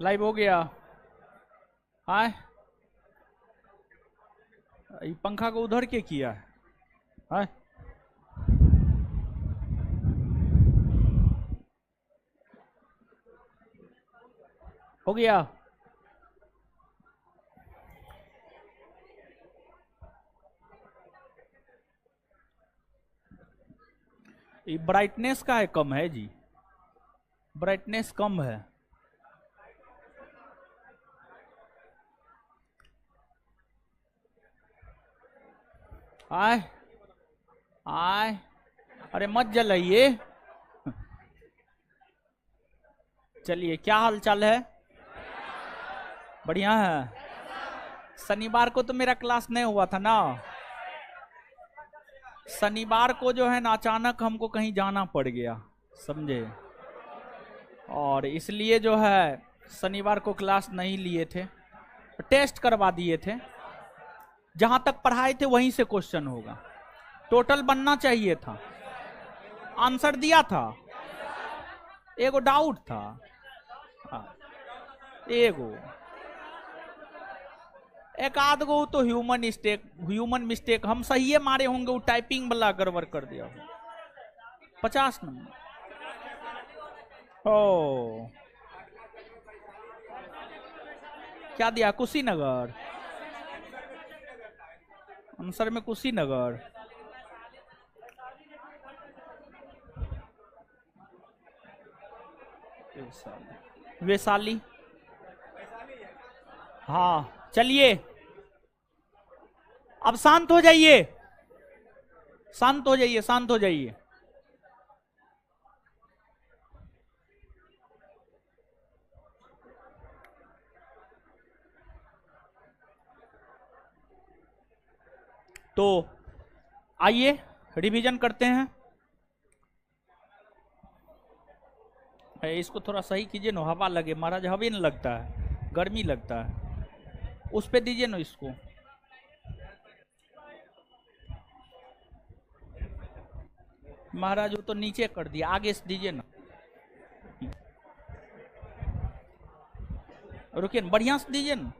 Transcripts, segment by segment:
Live हो गया। हाय, ये पंखा को उधर के किया है? हाय, हो गया। ये ब्राइटनेस का है, कम है जी, ब्राइटनेस कम है। आय आय, अरे मत जलाइए। चलिए, क्या हाल चाल है? बढ़िया है। शनिवार को तो मेरा क्लास नहीं हुआ था ना। शनिवार को जो है ना, अचानक हमको कहीं जाना पड़ गया, समझे, और इसलिए जो है शनिवार को क्लास नहीं लिए थे। टेस्ट करवा दिए थे, जहां तक पढ़ाए थे वहीं से क्वेश्चन होगा। टोटल बनना चाहिए था, आंसर दिया था, एगो डाउट था। एगो एक आध गो तो ह्यूमन मिस्टेक हम सही मारे होंगे, वो टाइपिंग वाला गड़बड़ कर दिया। 50 नंबर। ओ, क्या दिया? कुशीनगर। आंसर में कुशीनगर। वैशाली। हाँ, चलिए अब शांत हो जाइए, शांत हो जाइए, शांत हो जाइए। तो आइए रिवीजन करते हैं। इसको थोड़ा सही कीजिए ना, हवा लगे महाराज, हवा नहीं लगता है, गर्मी लगता है। उस पे दीजिए ना इसको। महाराज वो तो नीचे कर दिया, आगे से दीजिए ना। रुकिए ना, बढ़िया से दीजिए ना,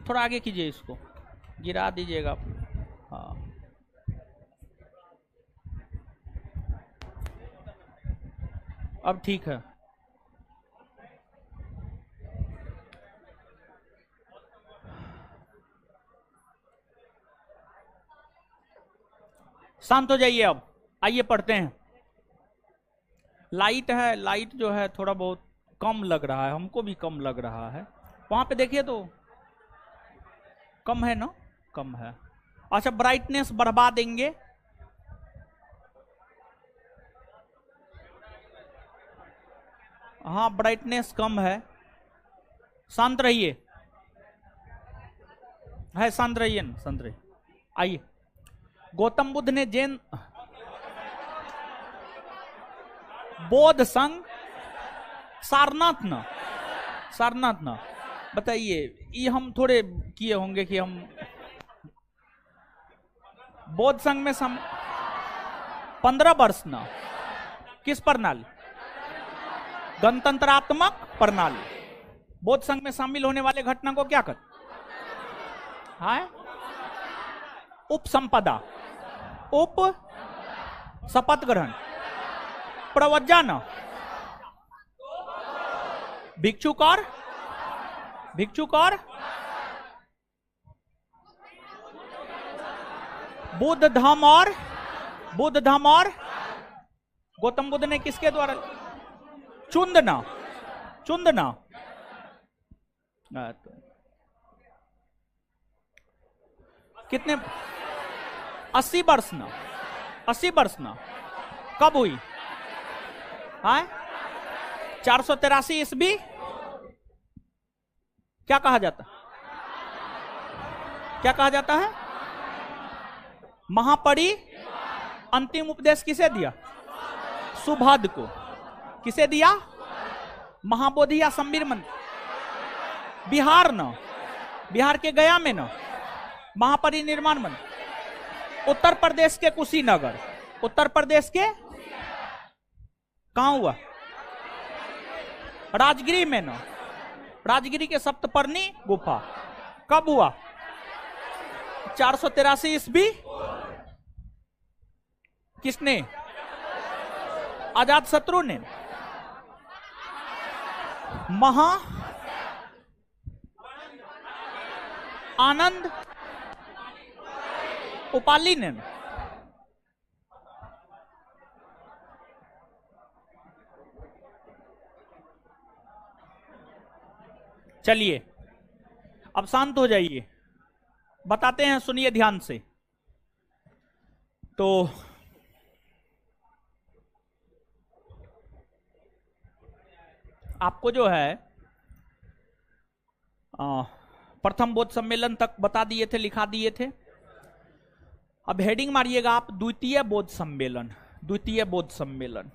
थोड़ा आगे कीजिए इसको, गिरा दीजिएगा आप। हाँ, अब ठीक है। शांत हो जाइए। अब आइए पढ़ते हैं। लाइट है, लाइट जो है थोड़ा बहुत कम लग रहा है, हमको भी कम लग रहा है। वहां पे देखिए तो कम है ना, कम है। अच्छा, ब्राइटनेस बढ़ा देंगे। हाँ, ब्राइटनेस कम है। शांत रहिए, है शांत रहिए ना, शांत रहिए। आइए, गौतम बुद्ध ने जैन बौद्ध संघ सारनाथ ना, सारनाथ ना, बताइए। ये हम थोड़े किए होंगे कि हम बौद्ध संघ में 15 वर्ष ना, किस प्रणाली? गणतंत्रात्मक प्रणाली। बौद्ध संघ में शामिल होने वाले घटना को क्या कहते? हाँ, उपसंपदा, उप शपथ ग्रहण, प्रवचन, भिक्षुक और बुद्ध धम्म और गौतम बुद्ध ने किसके द्वारा? चुंदना। कितने? 80 वर्ष ना। कब हुई? हाँ, 483 ईस्वी। क्या कहा जाता है? महापरि अंतिम उपदेश किसे दिया? सुभद को। किसे दिया? महाबोधि या संबीर मंदिर, बिहार न, बिहार के गया में न, महापरिनिर्वाण मंदिर। उत्तर प्रदेश के कुशीनगर, उत्तर प्रदेश के कहां हुआ? राजगीर में न। राजगिरी के सप्तपर्णी गुफा कब हुआ? 483 ईस्वी। किसने? अजात शत्रु ने। महा आनंद उपाली ने। चलिए अब शांत हो जाइए, बताते हैं, सुनिए ध्यान से। तो आपको जो है प्रथम बौद्ध सम्मेलन तक बता दिए थे, लिखा दिए थे। अब हेडिंग मारिएगा आप, द्वितीय बौद्ध सम्मेलन। द्वितीय बौद्ध सम्मेलन।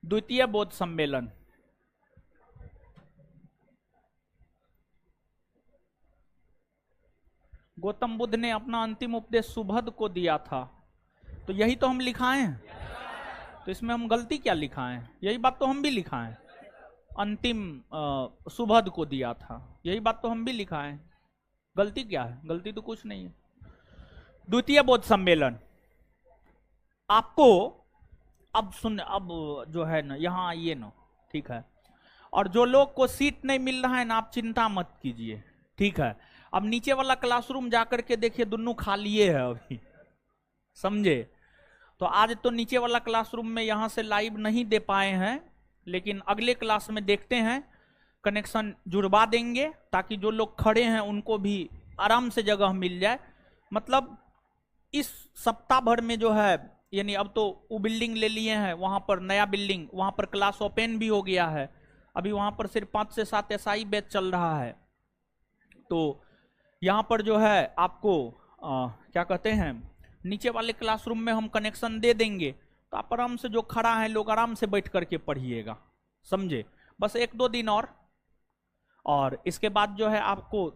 द्वितीय बौद्ध सम्मेलन। गौतम बुद्ध ने अपना अंतिम उपदेश सुबोध को दिया था, तो यही तो हम लिखाए हैं। तो इसमें हम गलती क्या लिखाए हैं? यही बात तो हम भी लिखाए हैं। अंतिम सुबोध को दिया था, यही बात तो हम भी लिखाए हैं। गलती क्या है? गलती तो कुछ नहीं है। द्वितीय बौद्ध सम्मेलन आपको अब जो है ना, यहाँ आइए ना, ठीक है। और जो लोग को सीट नहीं मिल रहा है ना, आप चिंता मत कीजिए, ठीक है। अब नीचे वाला क्लासरूम जाकर के देखिए, दोनों खाली है अभी, समझे? तो आज तो नीचे वाला क्लासरूम में यहाँ से लाइव नहीं दे पाए हैं, लेकिन अगले क्लास में देखते हैं, कनेक्शन जुड़वा देंगे ताकि जो लोग खड़े हैं उनको भी आराम से जगह मिल जाए। मतलब इस सप्ताह भर में जो है, यानी अब तो वो बिल्डिंग ले लिए हैं, वहां पर नया बिल्डिंग, वहां पर क्लास ओपन भी हो गया है। अभी वहां पर सिर्फ 5 से 7 एसआई बैच चल रहा है। तो यहाँ पर जो है आपको क्या कहते हैं, नीचे वाले क्लासरूम में हम कनेक्शन दे देंगे, तो आप आराम से, जो खड़ा है लोग, आराम से बैठ करके पढ़िएगा, समझे? बस 1-2 दिन और इसके बाद जो है आपको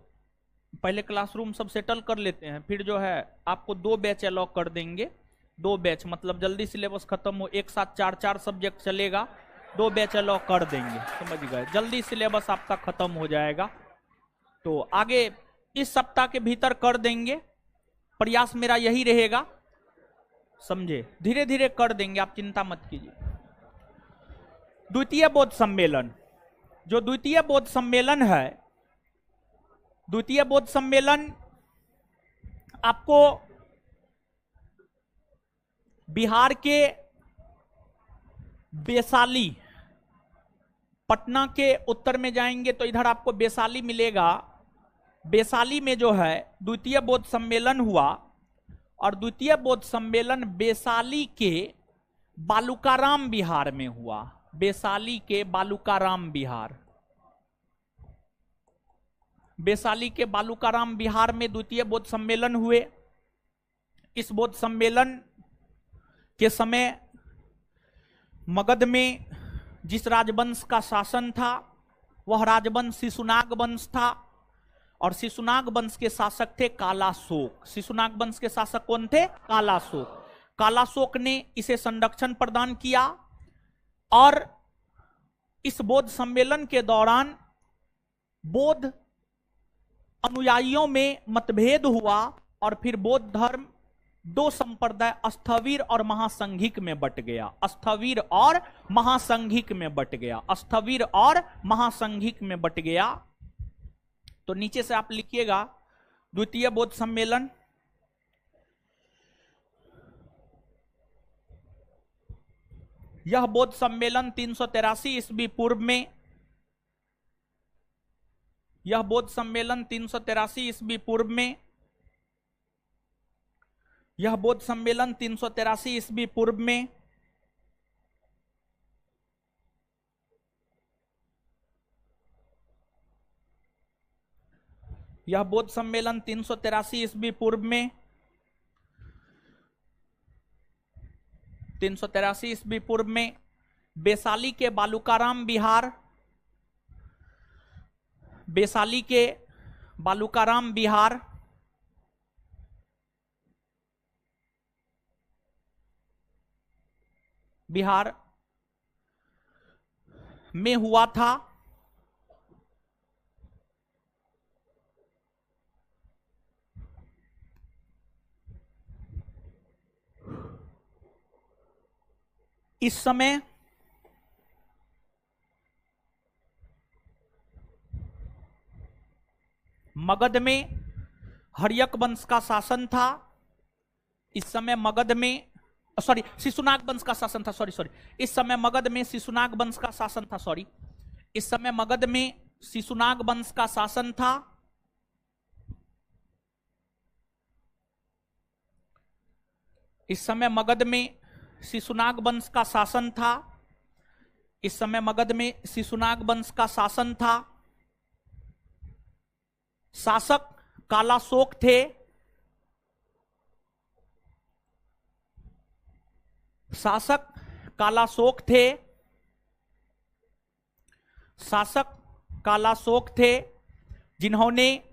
पहले क्लासरूम सब सेटल कर लेते हैं, फिर जो है आपको 2 बैच अलॉट कर देंगे। 2 बैच मतलब जल्दी सिलेबस खत्म हो, एक साथ 4-4 सब्जेक्ट चलेगा, 2 बैच अलॉट कर देंगे, समझ गए? जल्दी सिलेबस आपका खत्म हो जाएगा। तो आगे इस सप्ताह के भीतर कर देंगे, प्रयास मेरा यही रहेगा, समझे? धीरे धीरे कर देंगे, आप चिंता मत कीजिए। द्वितीय बौद्ध सम्मेलन, जो द्वितीय बौद्ध सम्मेलन है, द्वितीय बौद्ध सम्मेलन आपको बिहार के वैशाली, पटना के उत्तर में जाएंगे तो इधर आपको वैशाली मिलेगा। वैशाली में जो है द्वितीय बौद्ध सम्मेलन हुआ, और द्वितीय बौद्ध सम्मेलन वैशाली के बालूकाराम बिहार में हुआ। वैशाली के बालूकाराम बिहार, वैशाली के बालूकाराम बिहार में द्वितीय बौद्ध सम्मेलन हुए। इस बौद्ध सम्मेलन के समय मगध में जिस राजवंश का शासन था, वह राजवंश शिशुनाग वंश था, और शिशुनाग वंश के शासक थे कालाशोक। शिशुनाग वंश के शासक कौन थे? कालाशोक। कालाशोक ने इसे संरक्षण प्रदान किया, और इस बौद्ध सम्मेलन के दौरान बौद्ध अनुयायियों में मतभेद हुआ, और फिर बौद्ध धर्म 2 संप्रदाय, स्थविर और महासंघिक में बट गया। स्थविर और महासंघिक में बट गया। स्थविर और महासंघिक में बट गया। तो नीचे से आप लिखिएगा द्वितीय बौद्ध सम्मेलन। यह बौद्ध सम्मेलन 383 ईस्वी पूर्व में, यह बौद्ध सम्मेलन 383 ईस्वी पूर्व में, यह बौद्ध सम्मेलन 383 ईस्वी पूर्व में यह बौद्ध सम्मेलन 383 ईस्वी पूर्व में 383 ईस्वी पूर्व में वैशाली के बालूकाराम विहार, वैशाली के बालूकाराम विहार बिहार में हुआ था। इस समय मगध में हर्यक वंश का शासन था। इस समय मगध में शिशुनाग वंश का शासन था। सॉरी इस समय मगध में शिशुनाग वंश का शासन था। इस समय मगध में शिशुनाग वंश का शासन था। इस समय मगध में शिशुनाग वंश का शासन था। इस समय मगध में शिशुनाग वंश का शासन था। शासक कालाशोक थे। शासक कालाशोक थे। शासक कालाशोक थे जिन्होंने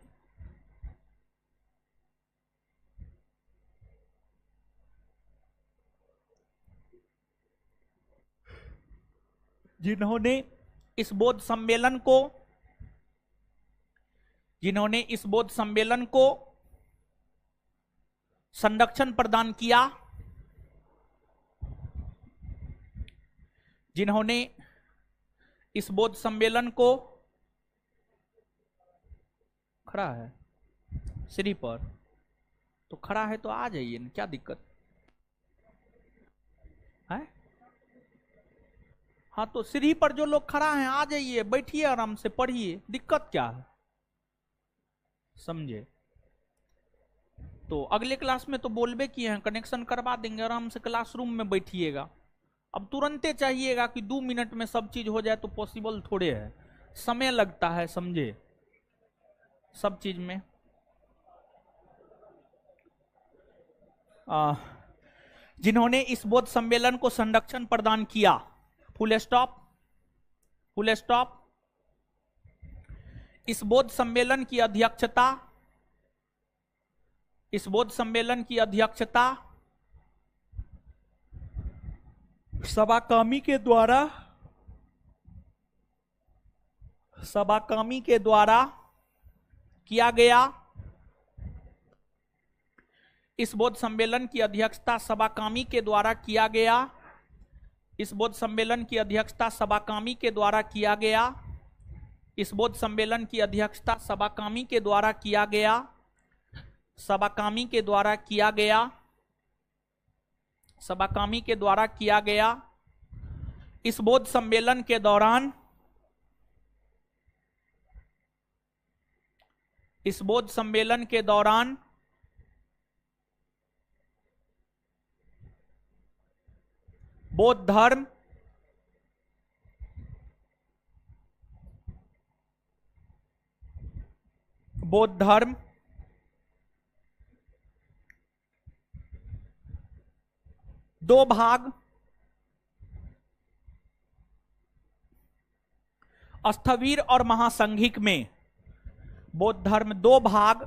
इस बौद्ध सम्मेलन को संरक्षण प्रदान किया। जिन्होंने इस बौद्ध सम्मेलन को खड़ा है सीढ़ी पर, तो खड़ा है तो आ जाइए ना, क्या दिक्कत है? हाँ तो सीढ़ी पर जो लोग खड़ा हैं आ जाइए, बैठिए आराम से पढ़िए, दिक्कत क्या है, समझे? तो अगले क्लास में तो बोलबे किए हैं, कनेक्शन करवा देंगे, आराम से क्लासरूम में बैठिएगा। अब तुरंते चाहिएगा कि 2 मिनट में सब चीज हो जाए तो पॉसिबल थोड़े है, समय लगता है, समझे? सब चीज में जिन्होंने इस बौद्ध सम्मेलन को संरक्षण प्रदान किया, फुल स्टॉप। इस बौद्ध सम्मेलन की अध्यक्षता सबाकामी के द्वारा किया गया। इस बौद्ध सम्मेलन की अध्यक्षता सबाकामी के द्वारा किया गया। इस बौद्ध सम्मेलन की अध्यक्षता सबाकामी के द्वारा किया गया। इस बौद्ध सम्मेलन की अध्यक्षता सबाकामी के द्वारा किया गया। सबाकामी के द्वारा किया गया। सबाकामी के द्वारा किया गया। इस बौद्ध सम्मेलन के दौरान बौद्ध धर्म दो भाग स्थविर और महासंघिक में, बौद्ध धर्म 2 भाग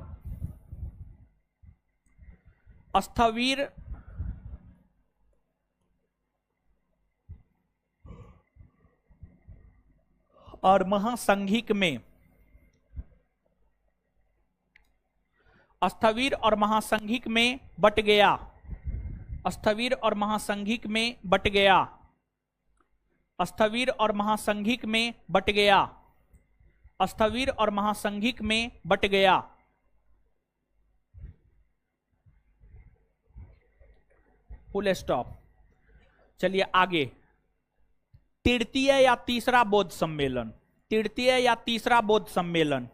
स्थविर और महासंघिक में, स्थविर और महासंघिक में बट गया। स्थविर और महासंघिक में बट गया। स्थविर और महासंघिक में बट गया। स्थविर और महासंघिक में बट गया। Full stop. चलिए आगे, तृतीय या तीसरा बौद्ध सम्मेलन। तृतीय या तीसरा बौद्ध सम्मेलन,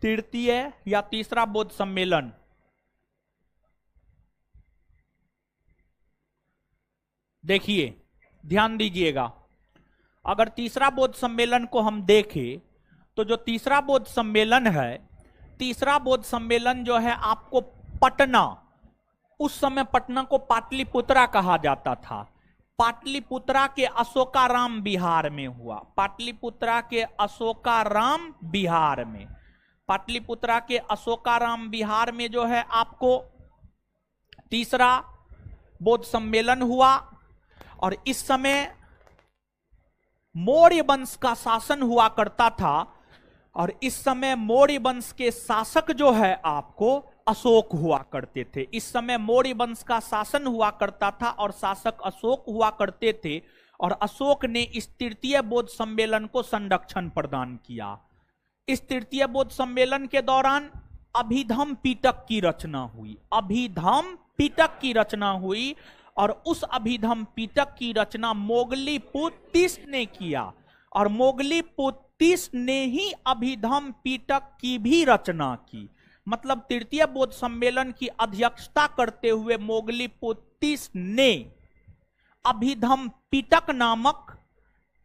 तृतीय या तीसरा बौद्ध सम्मेलन देखिए, ध्यान दीजिएगा। अगर तीसरा बौद्ध सम्मेलन को हम देखें तो जो तीसरा बौद्ध सम्मेलन है, तीसरा बौद्ध सम्मेलन जो है आपको पटना, उस समय पटना को पाटलिपुत्रा कहा जाता था, पाटलिपुत्रा के अशोकाराम बिहार में हुआ। पाटलिपुत्रा के अशोकाराम बिहार में, पाटलिपुत्रा के अशोकाराम बिहार में जो है आपको तीसरा बौद्ध सम्मेलन हुआ। और इस समय मौर्य वंश का शासन हुआ करता था, और इस समय मौर्य वंश के शासक जो है आपको अशोक हुआ करते थे। इस समय मौर्य वंश का शासन हुआ करता था और शासक अशोक हुआ करते थे, और अशोक ने इस तृतीय बौद्ध सम्मेलन को संरक्षण प्रदान किया। इस तृतीय बौद्ध सम्मेलन के दौरान अभिधम पिटक की रचना हुई, अभिधम पिटक की रचना हुई, और उस अभिधम पिटक की रचना मोगलीपुत्तिस ने किया, और मोगलीपुत्तिस ने ही अभिधम पिटक की भी रचना की। मतलब तृतीय बौद्ध सम्मेलन की अध्यक्षता करते हुए मोगलीपुत्तिस ने अभिधम पिटक नामक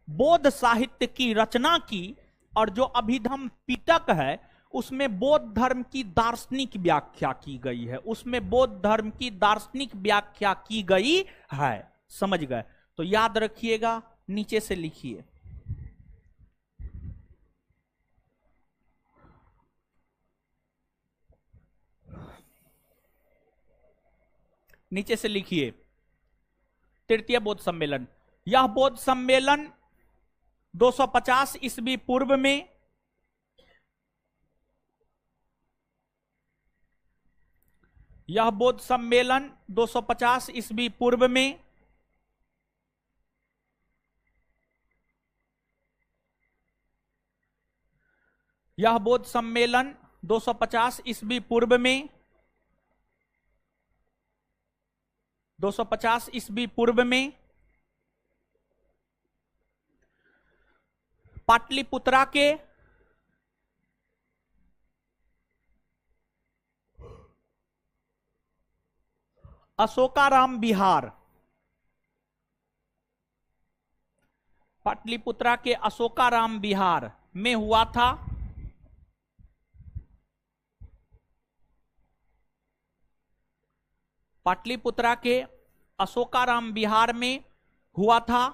बौद्ध साहित्य की रचना की, और जो अभिधम पिटक है उसमें बौद्ध धर्म की दार्शनिक व्याख्या की गई है, उसमें बौद्ध धर्म की दार्शनिक व्याख्या की गई है। समझ गए? तो याद रखिएगा, नीचे से लिखिए। नीचे से लिखिए तृतीय बौद्ध सम्मेलन। यह बौद्ध सम्मेलन 250 ईस्वी पूर्व में यह बौद्ध सम्मेलन 250 ईस्वी पूर्व में यह बौद्ध सम्मेलन 250 ईस्वी पूर्व में 250 ईस्वी पूर्व में पाटलिपुत्रा के अशोकाराम बिहार, पाटलिपुत्रा के अशोकाराम बिहार में हुआ था। पाटलिपुत्रा के अशोकाराम बिहार में हुआ था,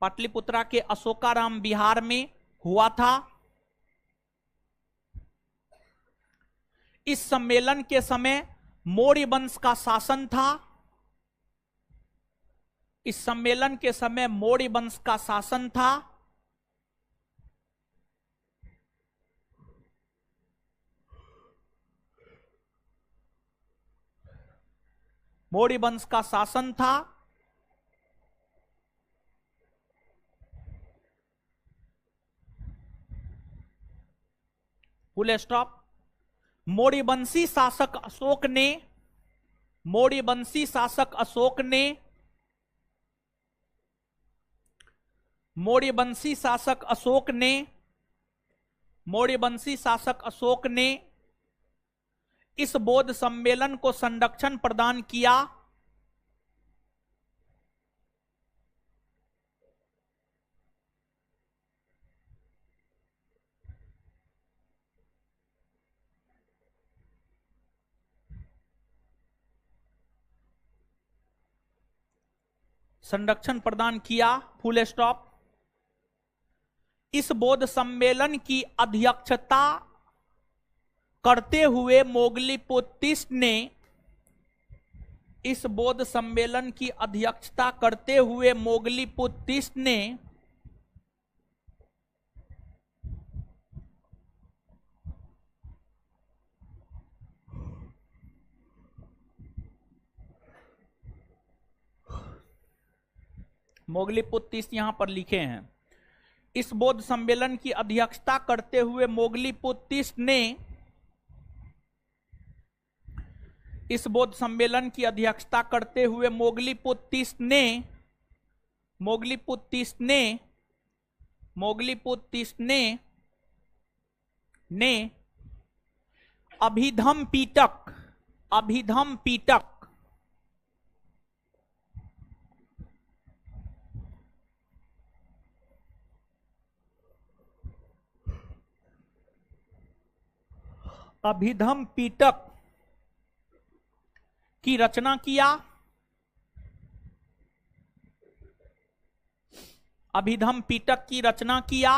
पाटलिपुत्रा के अशोकाराम बिहार में हुआ था। इस सम्मेलन के समय मौर्य वंश का शासन था। इस सम्मेलन के समय मौर्य वंश का शासन था। मौर्य वंश का शासन था। Full stop. मौर्यवंशी शासक अशोक ने मौर्यवंशी शासक अशोक ने मौर्यवंशी शासक अशोक ने मौर्यवंशी शासक अशोक ने इस बौद्ध सम्मेलन को संरक्षण प्रदान किया। संरक्षण प्रदान किया, फुल स्टॉप। इस बौद्ध सम्मेलन की अध्यक्षता करते हुए मोगलीपुत्तिस ने इस बौद्ध सम्मेलन की अध्यक्षता करते हुए मोगलीपुत्तिस ने मोगलीपुत्तिस यहां पर लिखे हैं। इस बौद्ध सम्मेलन की अध्यक्षता करते हुए मोगलीपुत्तिस ने इस बौद्ध सम्मेलन की अध्यक्षता करते हुए मोगलीपुत्तिस ने मोगलीपुत्तिस ने मोगलीपुत्तिस ने ने अभिधम पिटक अभिधम पिटक अभिधम पिटक की रचना किया। अभिधम पिटक की रचना किया।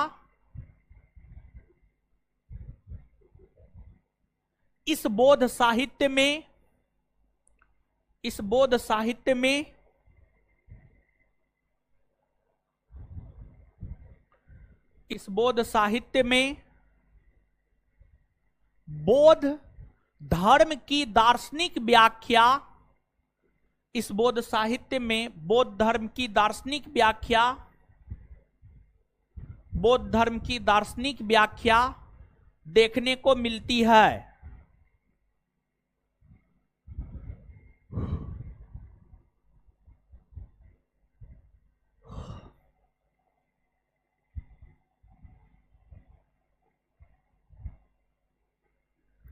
इस बौद्ध साहित्य में इस बौद्ध साहित्य में बौद्ध धर्म की दार्शनिक व्याख्या, इस बौद्ध साहित्य में बौद्ध धर्म की दार्शनिक व्याख्या, बौद्ध धर्म की दार्शनिक व्याख्या देखने को मिलती है।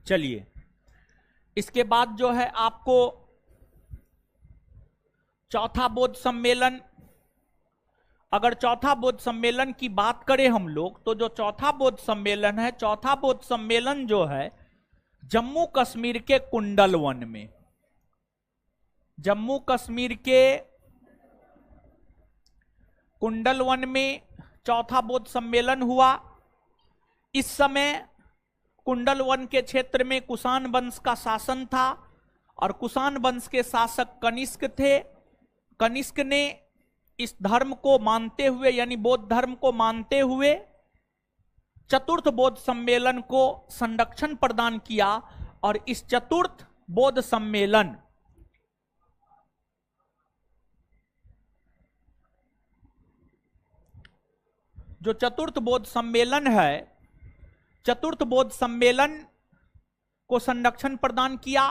चलिए, इसके बाद जो है आपको चौथा बौद्ध सम्मेलन, अगर चौथा बौद्ध सम्मेलन की बात करें हम लोग, तो जो चौथा बौद्ध सम्मेलन है, चौथा बौद्ध सम्मेलन जो है जम्मू कश्मीर के कुंडल वन में, जम्मू कश्मीर के कुंडल वन में चौथा बौद्ध सम्मेलन हुआ। इस समय कुंडल वन के क्षेत्र में कुषाण वंश का शासन था और कुषाण वंश के शासक कनिष्क थे। कनिष्क ने इस धर्म को मानते हुए, यानी बौद्ध धर्म को मानते हुए, चतुर्थ बौद्ध सम्मेलन को संरक्षण प्रदान किया। और इस चतुर्थ बौद्ध सम्मेलन, जो चतुर्थ बौद्ध सम्मेलन है, चतुर्थ बौद्ध सम्मेलन को संरक्षण प्रदान किया।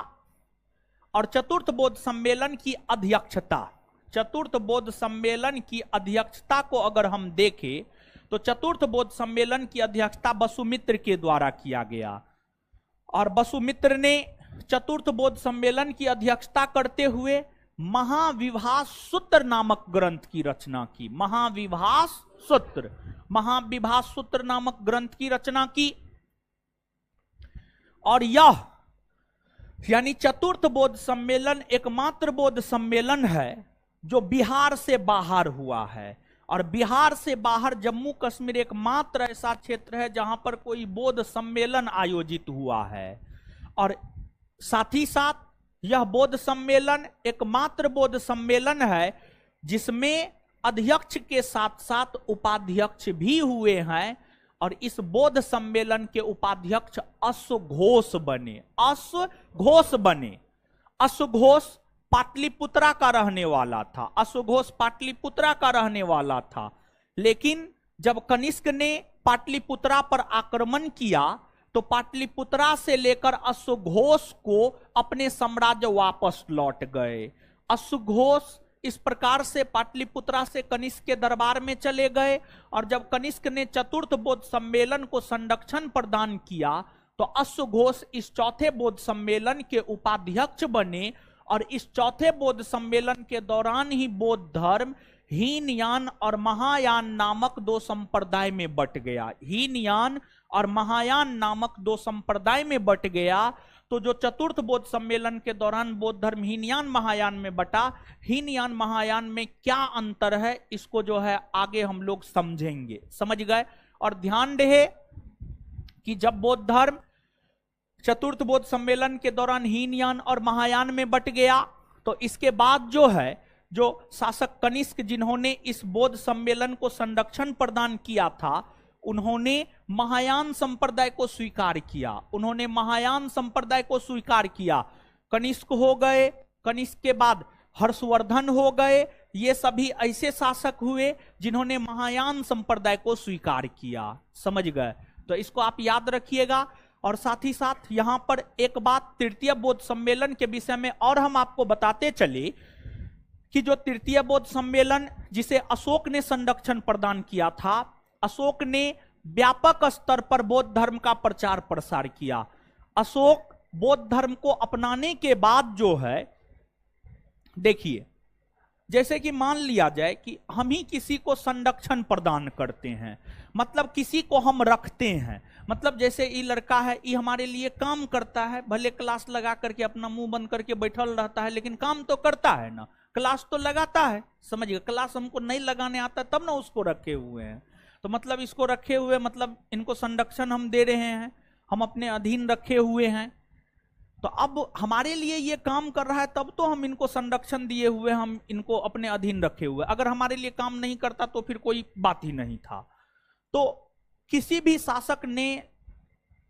और चतुर्थ बौद्ध सम्मेलन की अध्यक्षता, चतुर्थ बौद्ध सम्मेलन की अध्यक्षता को अगर हम देखें तो चतुर्थ बौद्ध सम्मेलन की अध्यक्षता वसुमित्र के द्वारा किया गया। और वसुमित्र ने चतुर्थ बौद्ध सम्मेलन की अध्यक्षता करते हुए महाविभास सूत्र नामक ग्रंथ की रचना की। महाविभास सूत्र नामक ग्रंथ की रचना की। और यह, यानी चतुर्थ बौद्ध सम्मेलन एकमात्र बौद्ध सम्मेलन है जो बिहार से बाहर हुआ है। और बिहार से बाहर जम्मू कश्मीर एकमात्र ऐसा क्षेत्र है जहां पर कोई बौद्ध सम्मेलन आयोजित हुआ है। और साथ ही साथ यह बौद्ध सम्मेलन एकमात्र बौद्ध सम्मेलन है जिसमें अध्यक्ष के साथ साथ उपाध्यक्ष भी हुए हैं। और इस बौद्ध सम्मेलन के उपाध्यक्ष अश्वघोष बने। अश्वघोष पाटलिपुत्रा का रहने वाला था। अश्वघोष पाटलिपुत्रा का रहने वाला था। लेकिन जब कनिष्क ने पाटलिपुत्रा पर आक्रमण किया तो पाटलिपुत्रा से लेकर अश्वघोष को अपने साम्राज्य वापस लौट गए। अश्वघोष इस प्रकार से पाटलिपुत्रा से कनिष्क के दरबार में चले गए। और जब कनिष्क ने चतुर्थ बौद्ध सम्मेलन को संरक्षण प्रदान किया तो अश्वघोष इस चौथे बौद्ध सम्मेलन के उपाध्यक्ष बने। और इस चौथे बौद्ध सम्मेलन के दौरान ही बौद्ध धर्म हीनयान और महायान नामक दो संप्रदाय में बट गया। हीनयान और महायान नामक दो संप्रदाय में बट गया। तो जो चतुर्थ बौद्ध सम्मेलन के दौरान बौद्ध धर्म हीनयान महायान में बटा, हीनयान महायान में क्या अंतर है इसको जो है आगे हम लोग समझेंगे। समझ गए? और ध्यान रहे कि जब बौद्ध धर्म चतुर्थ बौद्ध सम्मेलन के दौरान हीनयान और महायान में बट गया तो इसके बाद जो है, जो शासक कनिष्क जिन्होंने इस बौद्ध सम्मेलन को संरक्षण प्रदान किया था, उन्होंने महायान संप्रदाय को स्वीकार किया। उन्होंने महायान संप्रदाय को स्वीकार किया। कनिष्क हो गए, कनिष्क के बाद हर्षवर्धन हो गए। ये सभी ऐसे शासक हुए जिन्होंने महायान संप्रदाय को स्वीकार किया। समझ गए? तो इसको आप याद रखिएगा। और साथ ही साथ यहां पर एक बात तृतीय बौद्ध सम्मेलन के विषय में और हम आपको बताते चले कि जो तृतीय बौद्ध सम्मेलन जिसे अशोक ने संरक्षण प्रदान किया था, अशोक ने व्यापक स्तर पर बौद्ध धर्म का प्रचार प्रसार किया। अशोक बौद्ध धर्म को अपनाने के बाद जो है, देखिए, जैसे कि मान लिया जाए कि हम ही किसी को संरक्षण प्रदान करते हैं, मतलब किसी को हम रखते हैं, मतलब जैसे ये लड़का है, ये हमारे लिए काम करता है, भले क्लास लगा करके अपना मुंह बंद करके बैठल रहता है, लेकिन काम तो करता है ना, क्लास तो लगाता है। समझिए, क्लास हमको नहीं लगाने आता तब ना उसको रखे हुए हैं। तो मतलब इसको रखे हुए मतलब इनको संरक्षण हम दे रहे हैं, हम अपने अधीन रखे हुए हैं। तो अब हमारे लिए ये काम कर रहा है तब तो हम इनको संरक्षण दिए हुए, हम इनको अपने अधीन रखे हुए। अगर हमारे लिए काम नहीं करता तो फिर कोई बात ही नहीं था। तो किसी भी शासक ने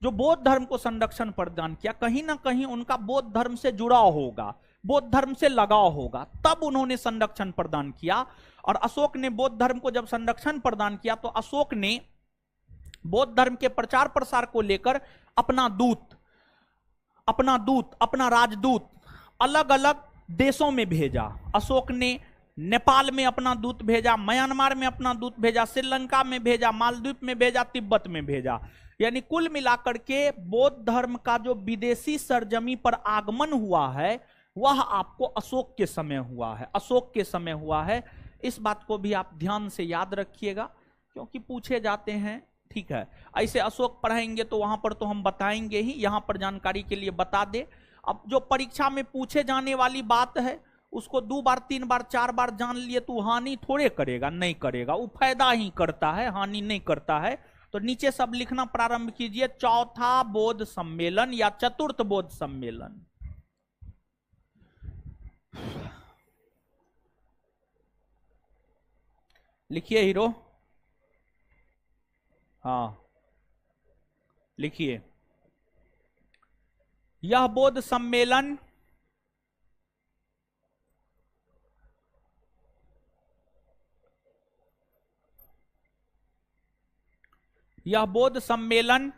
जो बौद्ध धर्म को संरक्षण प्रदान किया, कहीं ना कहीं उनका बौद्ध धर्म से जुड़ाव होगा, बौद्ध धर्म से लगाव होगा, तब उन्होंने संरक्षण प्रदान किया। और अशोक ने बौद्ध धर्म को जब संरक्षण प्रदान किया तो अशोक ने बौद्ध धर्म के प्रचार प्रसार को लेकर अपना दूत, अपना राजदूत अलग अलग देशों में भेजा। अशोक ने नेपाल में अपना दूत भेजा, म्यांमार में अपना दूत भेजा, श्रीलंका में भेजा, मालदीव में भेजा, तिब्बत में भेजा। यानी कुल मिलाकर के बौद्ध धर्म का जो विदेशी सरजमी पर आगमन हुआ है वह आपको अशोक के समय हुआ है, अशोक के समय हुआ है। इस बात को भी आप ध्यान से याद रखिएगा, क्योंकि पूछे जाते हैं। ठीक है, ऐसे अशोक पढ़ाएंगे तो वहां पर तो हम बताएंगे ही, यहां पर जानकारी के लिए बता दे। अब जो परीक्षा में पूछे जाने वाली बात है उसको 2 बार 3 बार 4 बार जान लिए तो हानि थोड़े करेगा, नहीं करेगा, वो फायदा ही करता है, हानि नहीं करता है। तो नीचे सब लिखना प्रारंभ कीजिए, चौथा बौद्ध सम्मेलन या चतुर्थ बौद्ध सम्मेलन। लिखिए हीरो, हाँ लिखिए, यह बौद्ध सम्मेलन यह बौद्ध सम्मेलन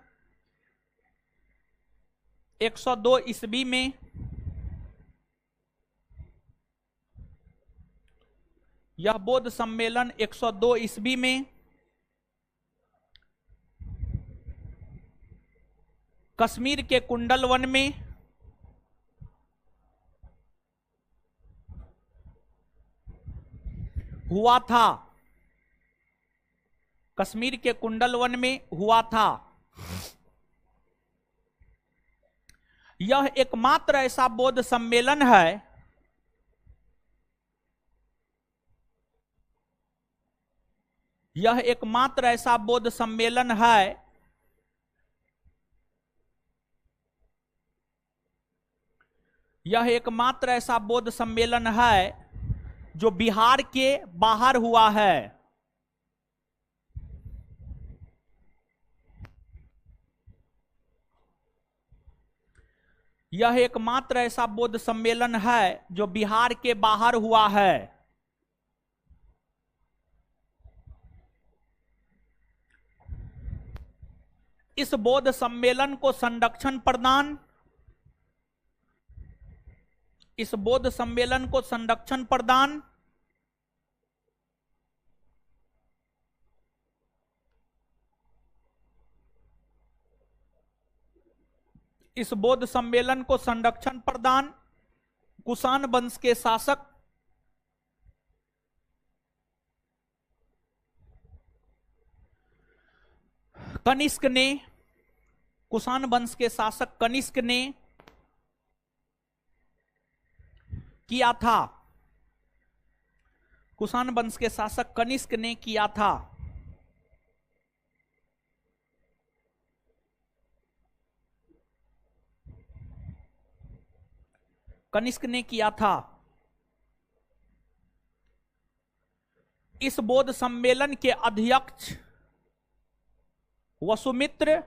102 ईस्वी में यह बौद्ध सम्मेलन 102 ईस्वी में कश्मीर के कुंडलवन में हुआ था, कश्मीर के कुंडलवन में हुआ था। यह एकमात्र ऐसा बौद्ध सम्मेलन है यह एकमात्र ऐसा बौद्ध सम्मेलन है यह एकमात्र ऐसा बौद्ध सम्मेलन है जो बिहार के बाहर हुआ है। यह एकमात्र ऐसा बौद्ध सम्मेलन है जो बिहार के बाहर हुआ है। इस बौद्ध सम्मेलन को संरक्षण प्रदान इस बौद्ध सम्मेलन को संरक्षण प्रदान इस बौद्ध सम्मेलन को संरक्षण प्रदान कुषाण वंश के शासक कनिष्क ने कुषाण वंश के शासक कनिष्क ने किया था। कुषाण वंश के शासक कनिष्क ने किया था। कनिष्क ने किया था। इस बौद्ध सम्मेलन के अध्यक्ष वसुमित्र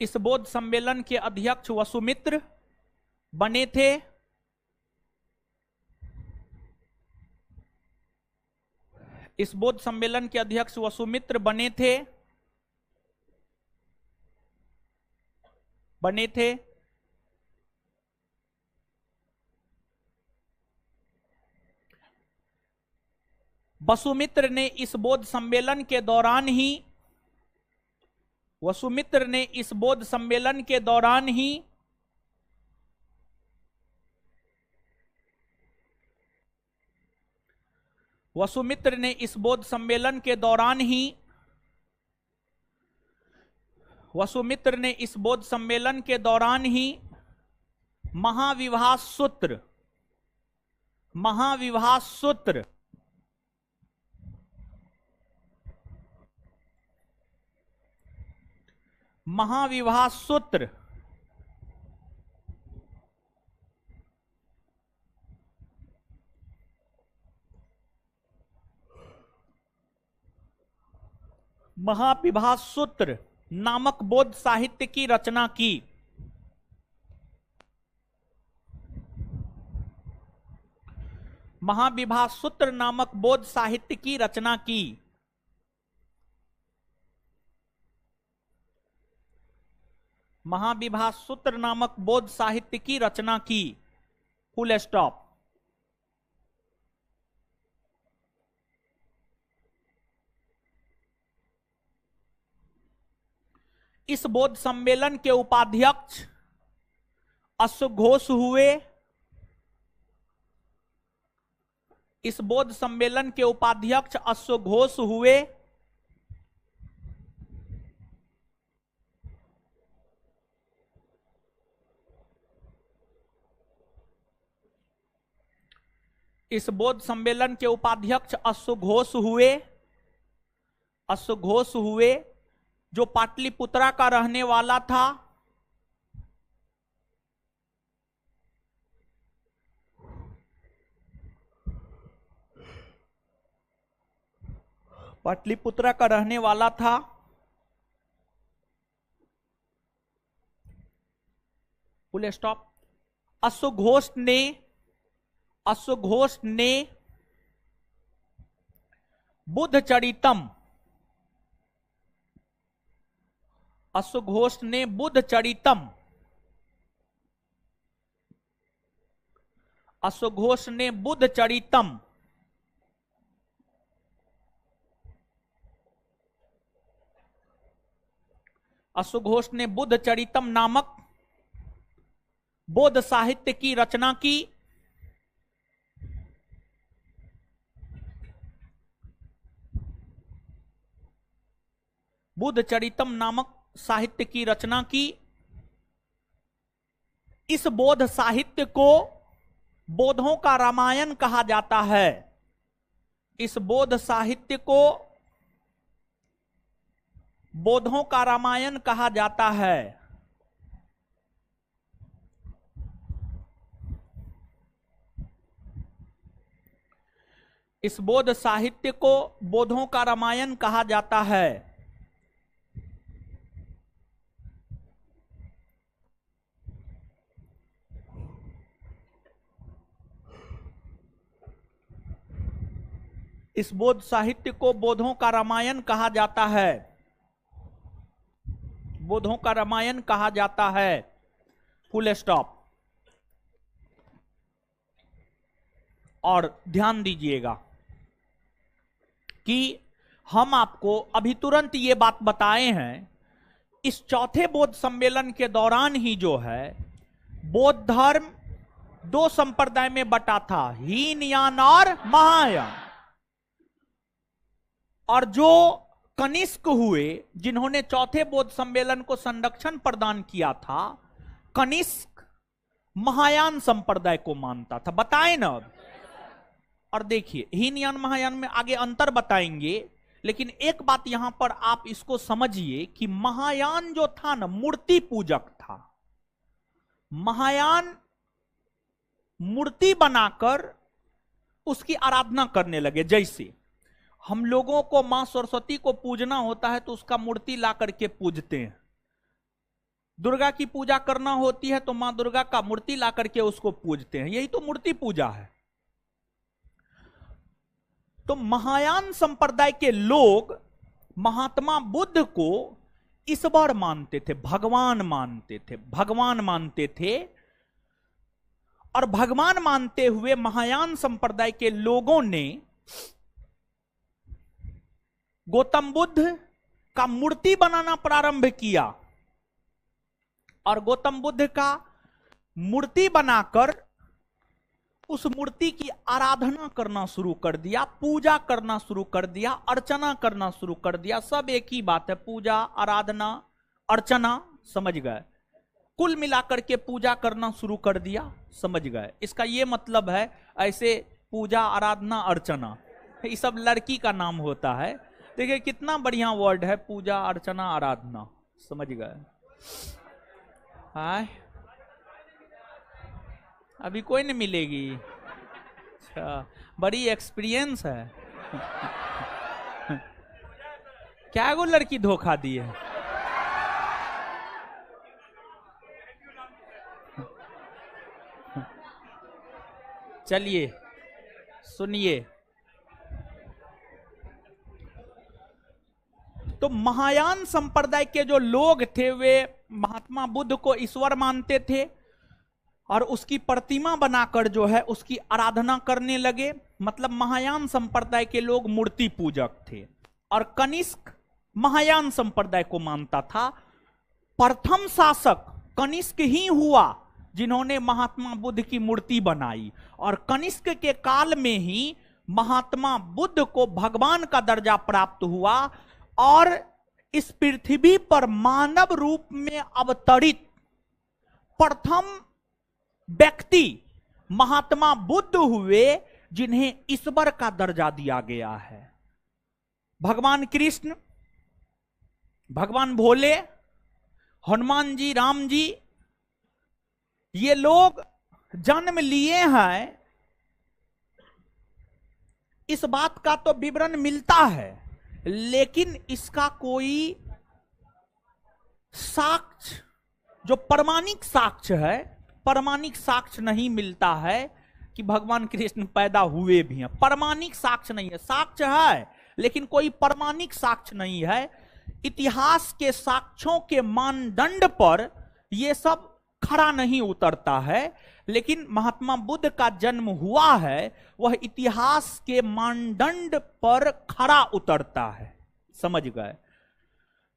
इस बौद्ध सम्मेलन के अध्यक्ष वसुमित्र बने थे। इस बौद्ध सम्मेलन के अध्यक्ष वसुमित्र बने थे। वसुमित्र ने इस बौद्ध सम्मेलन के दौरान ही वसुमित्र ने इस बौद्ध सम्मेलन के दौरान ही वसुमित्र ने इस बौद्ध सम्मेलन के दौरान ही महाविवाह सूत्र महाविवाह सूत्र महाविवाह सूत्र महाविवाह सूत्र नामक बौद्ध साहित्य की रचना की। महाविवाह सूत्र नामक बौद्ध साहित्य की रचना की। महाविवाह सूत्र नामक बौद्ध साहित्य की रचना की। Full stop. इस बौद्ध सम्मेलन के उपाध्यक्ष अश्वघोष हुए। इस बौद्ध सम्मेलन के उपाध्यक्ष अश्वघोष हुए। इस बौद्ध सम्मेलन के उपाध्यक्ष अश्वघोष हुए। अश्वघोष हुए जो पाटलिपुत्रा का रहने वाला था। पाटलिपुत्रा का रहने वाला था। Full stop. अश्वघोष ने बुद्ध चरितम अश्वघोष ने बुद्ध चरितम अश्वघोष ने बुद्ध चरितम अश्वघोष ने बुद्ध चरितम नामक बौद्ध साहित्य की रचना की। बुद्ध चरितम नामक साहित्य की रचना की। इस बौद्ध साहित्य को बौद्धों का रामायण कहा जाता है। इस बौद्ध साहित्य को बौद्धों का रामायण कहा जाता है। इस बौद्ध साहित्य को बौद्धों का रामायण कहा जाता है। इस बौद्ध साहित्य को बौद्धों का रामायण कहा जाता है। बौद्धों का रामायण कहा जाता है। Full stop. और ध्यान दीजिएगा कि हम आपको अभी तुरंत ये बात बताए हैं, इस चौथे बौद्ध सम्मेलन के दौरान ही जो है बौद्ध धर्म दो संप्रदाय में बटा था, हीनयान और महायान। और जो कनिष्क हुए जिन्होंने चौथे बौद्ध सम्मेलन को संरक्षण प्रदान किया था, कनिष्क महायान संप्रदाय को मानता था। बताएं ना। और देखिए हीनयान महायान में आगे अंतर बताएंगे, लेकिन एक बात यहां पर आप इसको समझिए कि महायान जो था ना मूर्ति पूजक था। महायान मूर्ति बनाकर उसकी आराधना करने लगे। जैसे हम लोगों को मां सरस्वती को पूजना होता है तो उसका मूर्ति ला करके पूजते हैं। दुर्गा की पूजा करना होती है तो मां दुर्गा का मूर्ति ला करके उसको पूजते हैं। यही तो मूर्ति पूजा है। तो महायान संप्रदाय के लोग महात्मा बुद्ध को ईश्वर मानते थे, भगवान मानते थे, भगवान मानते थे। और भगवान मानते हुए महायान संप्रदाय के लोगों ने गौतम बुद्ध का मूर्ति बनाना प्रारंभ किया। और गौतम बुद्ध का मूर्ति बनाकर उस मूर्ति की आराधना करना शुरू कर दिया, पूजा करना शुरू कर दिया, अर्चना करना शुरू कर दिया। सब एक ही बात है, पूजा, आराधना, अर्चना, समझ गए। कुल मिलाकर के पूजा करना शुरू कर दिया, समझ गए। इसका ये मतलब है, ऐसे पूजा, आराधना, अर्चना, ये सब लड़की का नाम होता है। देखिए कितना बढ़िया वर्ड है, पूजा, अर्चना, आराधना, समझ गए। हाय, अभी कोई नहीं मिलेगी। अच्छा, बड़ी एक्सपीरियंस है। क्या गो लड़की धोखा दी है? चलिए सुनिए, तो महायान संप्रदाय के जो लोग थे वे महात्मा बुद्ध को ईश्वर मानते थे और उसकी प्रतिमा बनाकर जो है उसकी आराधना करने लगे। मतलब महायान संप्रदाय के लोग मूर्ति पूजक थे। और कनिष्क महायान संप्रदाय को मानता था। प्रथम शासक कनिष्क ही हुआ जिन्होंने महात्मा बुद्ध की मूर्ति बनाई, और कनिष्क के काल में ही महात्मा बुद्ध को भगवान का दर्जा प्राप्त हुआ और इस पृथ्वी पर मानव रूप में अवतरित प्रथम व्यक्ति महात्मा बुद्ध हुए जिन्हें ईश्वर का दर्जा दिया गया है। भगवान कृष्ण, भगवान भोले, हनुमान जी, राम जी, ये लोग जन्म लिए हैं, इस बात का तो विवरण मिलता है, लेकिन इसका कोई साक्ष्य, जो प्रमाणिक साक्ष्य है, प्रमाणिक साक्ष्य नहीं मिलता है कि भगवान कृष्ण पैदा हुए भी हैं। प्रमाणिक साक्ष्य नहीं है, साक्ष्य है लेकिन कोई प्रमाणिक साक्ष्य नहीं है। इतिहास के साक्ष्यों के मानदंड पर यह सब खरा नहीं उतरता है, लेकिन महात्मा बुद्ध का जन्म हुआ है वह इतिहास के मानदंड पर खरा उतरता है, समझ गए।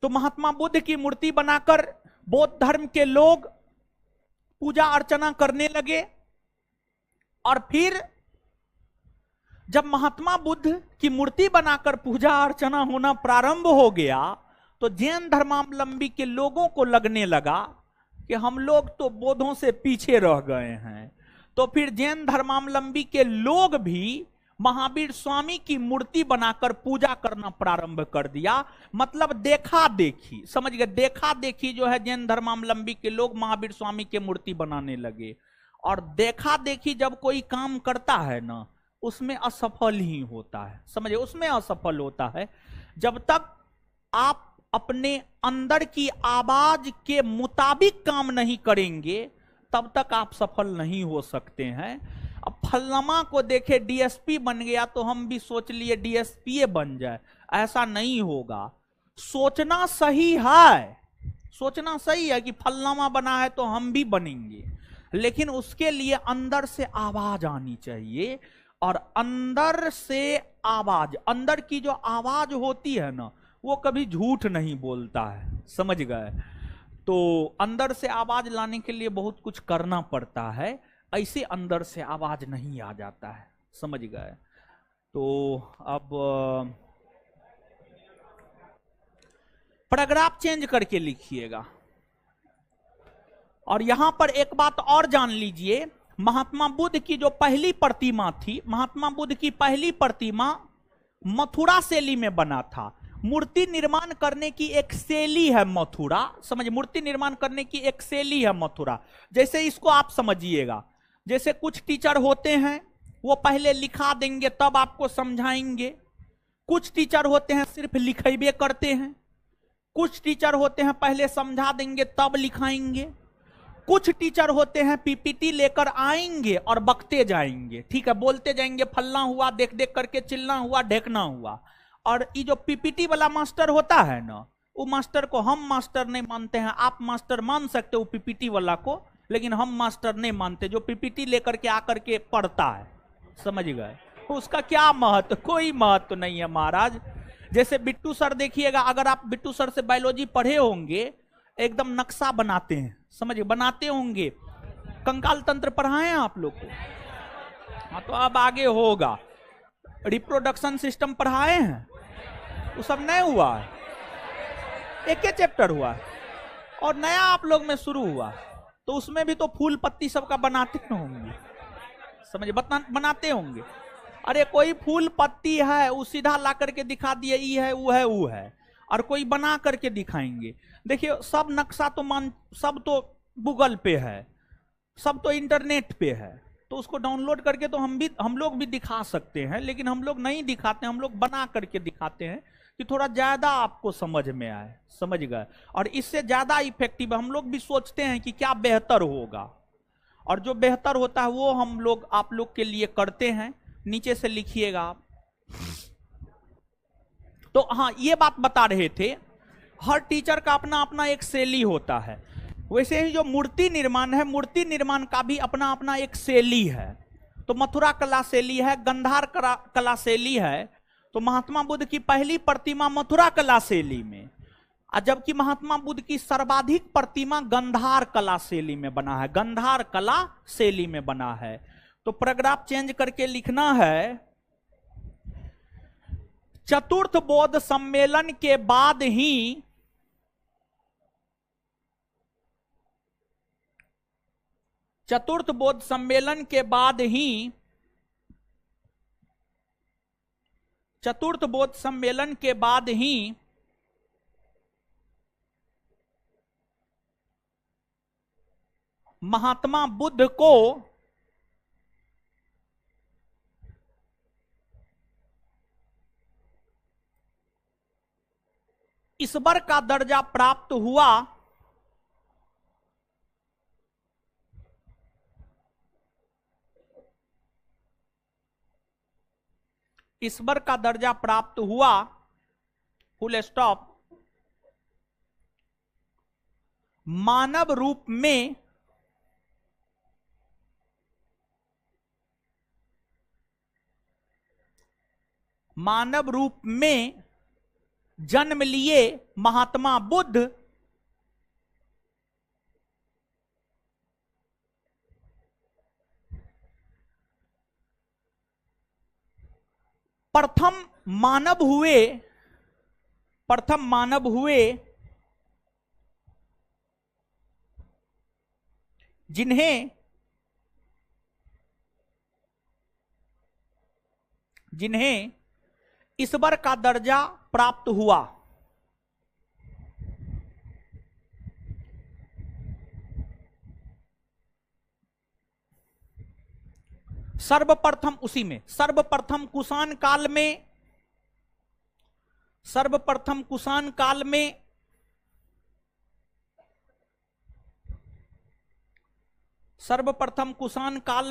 तो महात्मा बुद्ध की मूर्ति बनाकर बौद्ध धर्म के लोग पूजा अर्चना करने लगे, और फिर जब महात्मा बुद्ध की मूर्ति बनाकर पूजा अर्चना होना प्रारंभ हो गया तो जैन धर्मावलंबी के लोगों को लगने लगा कि हम लोग तो बौद्धों से पीछे रह गए हैं। तो फिर जैन धर्मावलंबी के लोग भी महावीर स्वामी की मूर्ति बनाकर पूजा करना प्रारंभ कर दिया। मतलब देखा देखी, समझ गए, देखा देखी जो है जैन धर्मावलंबी के लोग महावीर स्वामी की मूर्ति बनाने लगे। और देखा देखी जब कोई काम करता है ना, उसमें असफल ही होता है, समझे, उसमें असफल होता है। जब तक आप अपने अंदर की आवाज के मुताबिक काम नहीं करेंगे तब तक आप सफल नहीं हो सकते हैं। अब फल्लमा को देखे डीएसपी बन गया तो हम भी सोच लिए डीएसपी बन जाए, ऐसा नहीं होगा। सोचना सही है, सोचना सही है कि फल्लमा बना है तो हम भी बनेंगे, लेकिन उसके लिए अंदर से आवाज आनी चाहिए। और अंदर से आवाज, अंदर की जो आवाज होती है ना, वो कभी झूठ नहीं बोलता है, समझ गए। तो अंदर से आवाज लाने के लिए बहुत कुछ करना पड़ता है, ऐसे अंदर से आवाज नहीं आ जाता है, समझ गए। तो अब पैराग्राफ चेंज करके लिखिएगा। और यहां पर एक बात और जान लीजिए, महात्मा बुद्ध की जो पहली प्रतिमा थी, महात्मा बुद्ध की पहली प्रतिमा मथुरा शैली में बना था। मूर्ति निर्माण करने की एक शैली है मथुरा, समझिए, मूर्ति निर्माण करने की एक शैली है मथुरा। जैसे इसको आप समझिएगा, जैसे कुछ टीचर होते हैं वो पहले लिखा देंगे तब आपको समझाएंगे, कुछ टीचर होते हैं सिर्फ लिखेबे करते हैं, कुछ टीचर होते हैं पहले समझा देंगे तब लिखाएंगे, कुछ टीचर होते हैं पीपीटी लेकर आएंगे और बकते जाएंगे, ठीक है, बोलते जाएंगे फलना हुआ, देख देख करके चिल्ला हुआ, ढेकना हुआ। और ये जो पीपीटी वाला मास्टर होता है ना, वो मास्टर को हम मास्टर नहीं मानते हैं। आप मास्टर मान सकते हो पीपीटी वाला को, लेकिन हम मास्टर नहीं मानते जो पीपीटी लेकर के आकर के पढ़ता है, समझ गए। उसका क्या महत्व, कोई महत्व नहीं है महाराज। जैसे बिट्टू सर देखिएगा, अगर आप बिट्टू सर से बायोलॉजी पढ़े होंगे, एकदम नक्शा बनाते हैं, समझिए, बनाते होंगे। कंकाल तंत्र पढ़ाए हैं आप लोग को, हाँ तो अब आगे होगा। रिप्रोडक्शन सिस्टम पढ़ाए हैं, वो सब नहीं हुआ है, एक ही चैप्टर हुआ है और नया आप लोग में शुरू हुआ, तो उसमें भी तो फूल पत्ती सबका बनाते होंगे, समझे, बनाते होंगे। अरे कोई फूल पत्ती है वो सीधा ला करके दिखा दिए, ये है वो है वो है, और कोई बना करके दिखाएंगे। देखिए सब नक्शा तो सब तो गूगल पे है, सब तो इंटरनेट पे है, तो उसको डाउनलोड करके तो हम लोग भी दिखा सकते हैं, लेकिन हम लोग नहीं दिखाते, हम लोग बना करके दिखाते हैं कि थोड़ा ज्यादा आपको समझ में आए, समझ गए, और इससे ज्यादा इफेक्टिव हम लोग भी सोचते हैं कि क्या बेहतर होगा, और जो बेहतर होता है वो हम लोग आप लोग के लिए करते हैं। नीचे से लिखिएगा आप। तो हाँ ये बात बता रहे थे, हर टीचर का अपना अपना एक शैली होता है, वैसे ही जो मूर्ति निर्माण है, मूर्ति निर्माण का भी अपना अपना एक शैली है। तो मथुरा कला शैली है, गंधार कला शैली है, तो महात्मा बुद्ध की पहली प्रतिमा मथुरा कला शैली में, जबकि महात्मा बुद्ध की सर्वाधिक प्रतिमा गंधार कला शैली में बना है, गंधार कला शैली में बना है। तो पैराग्राफ चेंज करके लिखना है, चतुर्थ बौद्ध सम्मेलन के बाद ही चतुर्थ बौद्ध सम्मेलन के बाद ही चतुर्थ बौद्ध सम्मेलन के बाद ही महात्मा बुद्ध को ईश्वर का दर्जा प्राप्त हुआ, ईश्वर का दर्जा प्राप्त हुआ, फुल स्टॉप, मानव रूप में जन्म लिए महात्मा बुद्ध प्रथम मानव हुए जिन्हें ईश्वर का दर्जा प्राप्त हुआ। सर्वप्रथम उसी में सर्वप्रथम कुषाण काल में सर्वप्रथम कुषाण काल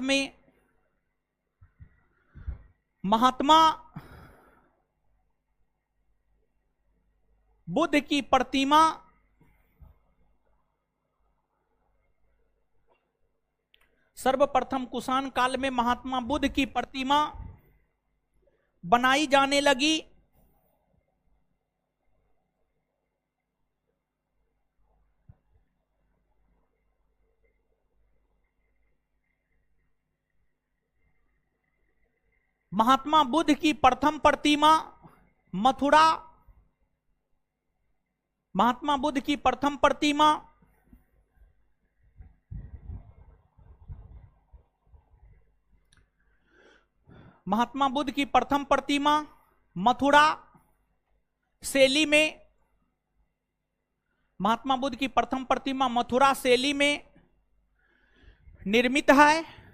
में महात्मा बुद्ध की प्रतिमा सर्वप्रथम कुषाण काल में महात्मा बुद्ध की प्रतिमा बनाई जाने लगी। महात्मा बुद्ध की प्रथम प्रतिमा मथुरा महात्मा बुद्ध की प्रथम प्रतिमा महात्मा बुद्ध की प्रथम प्रतिमा मथुरा शैली में महात्मा बुद्ध की प्रथम प्रतिमा मथुरा शैली में निर्मित है।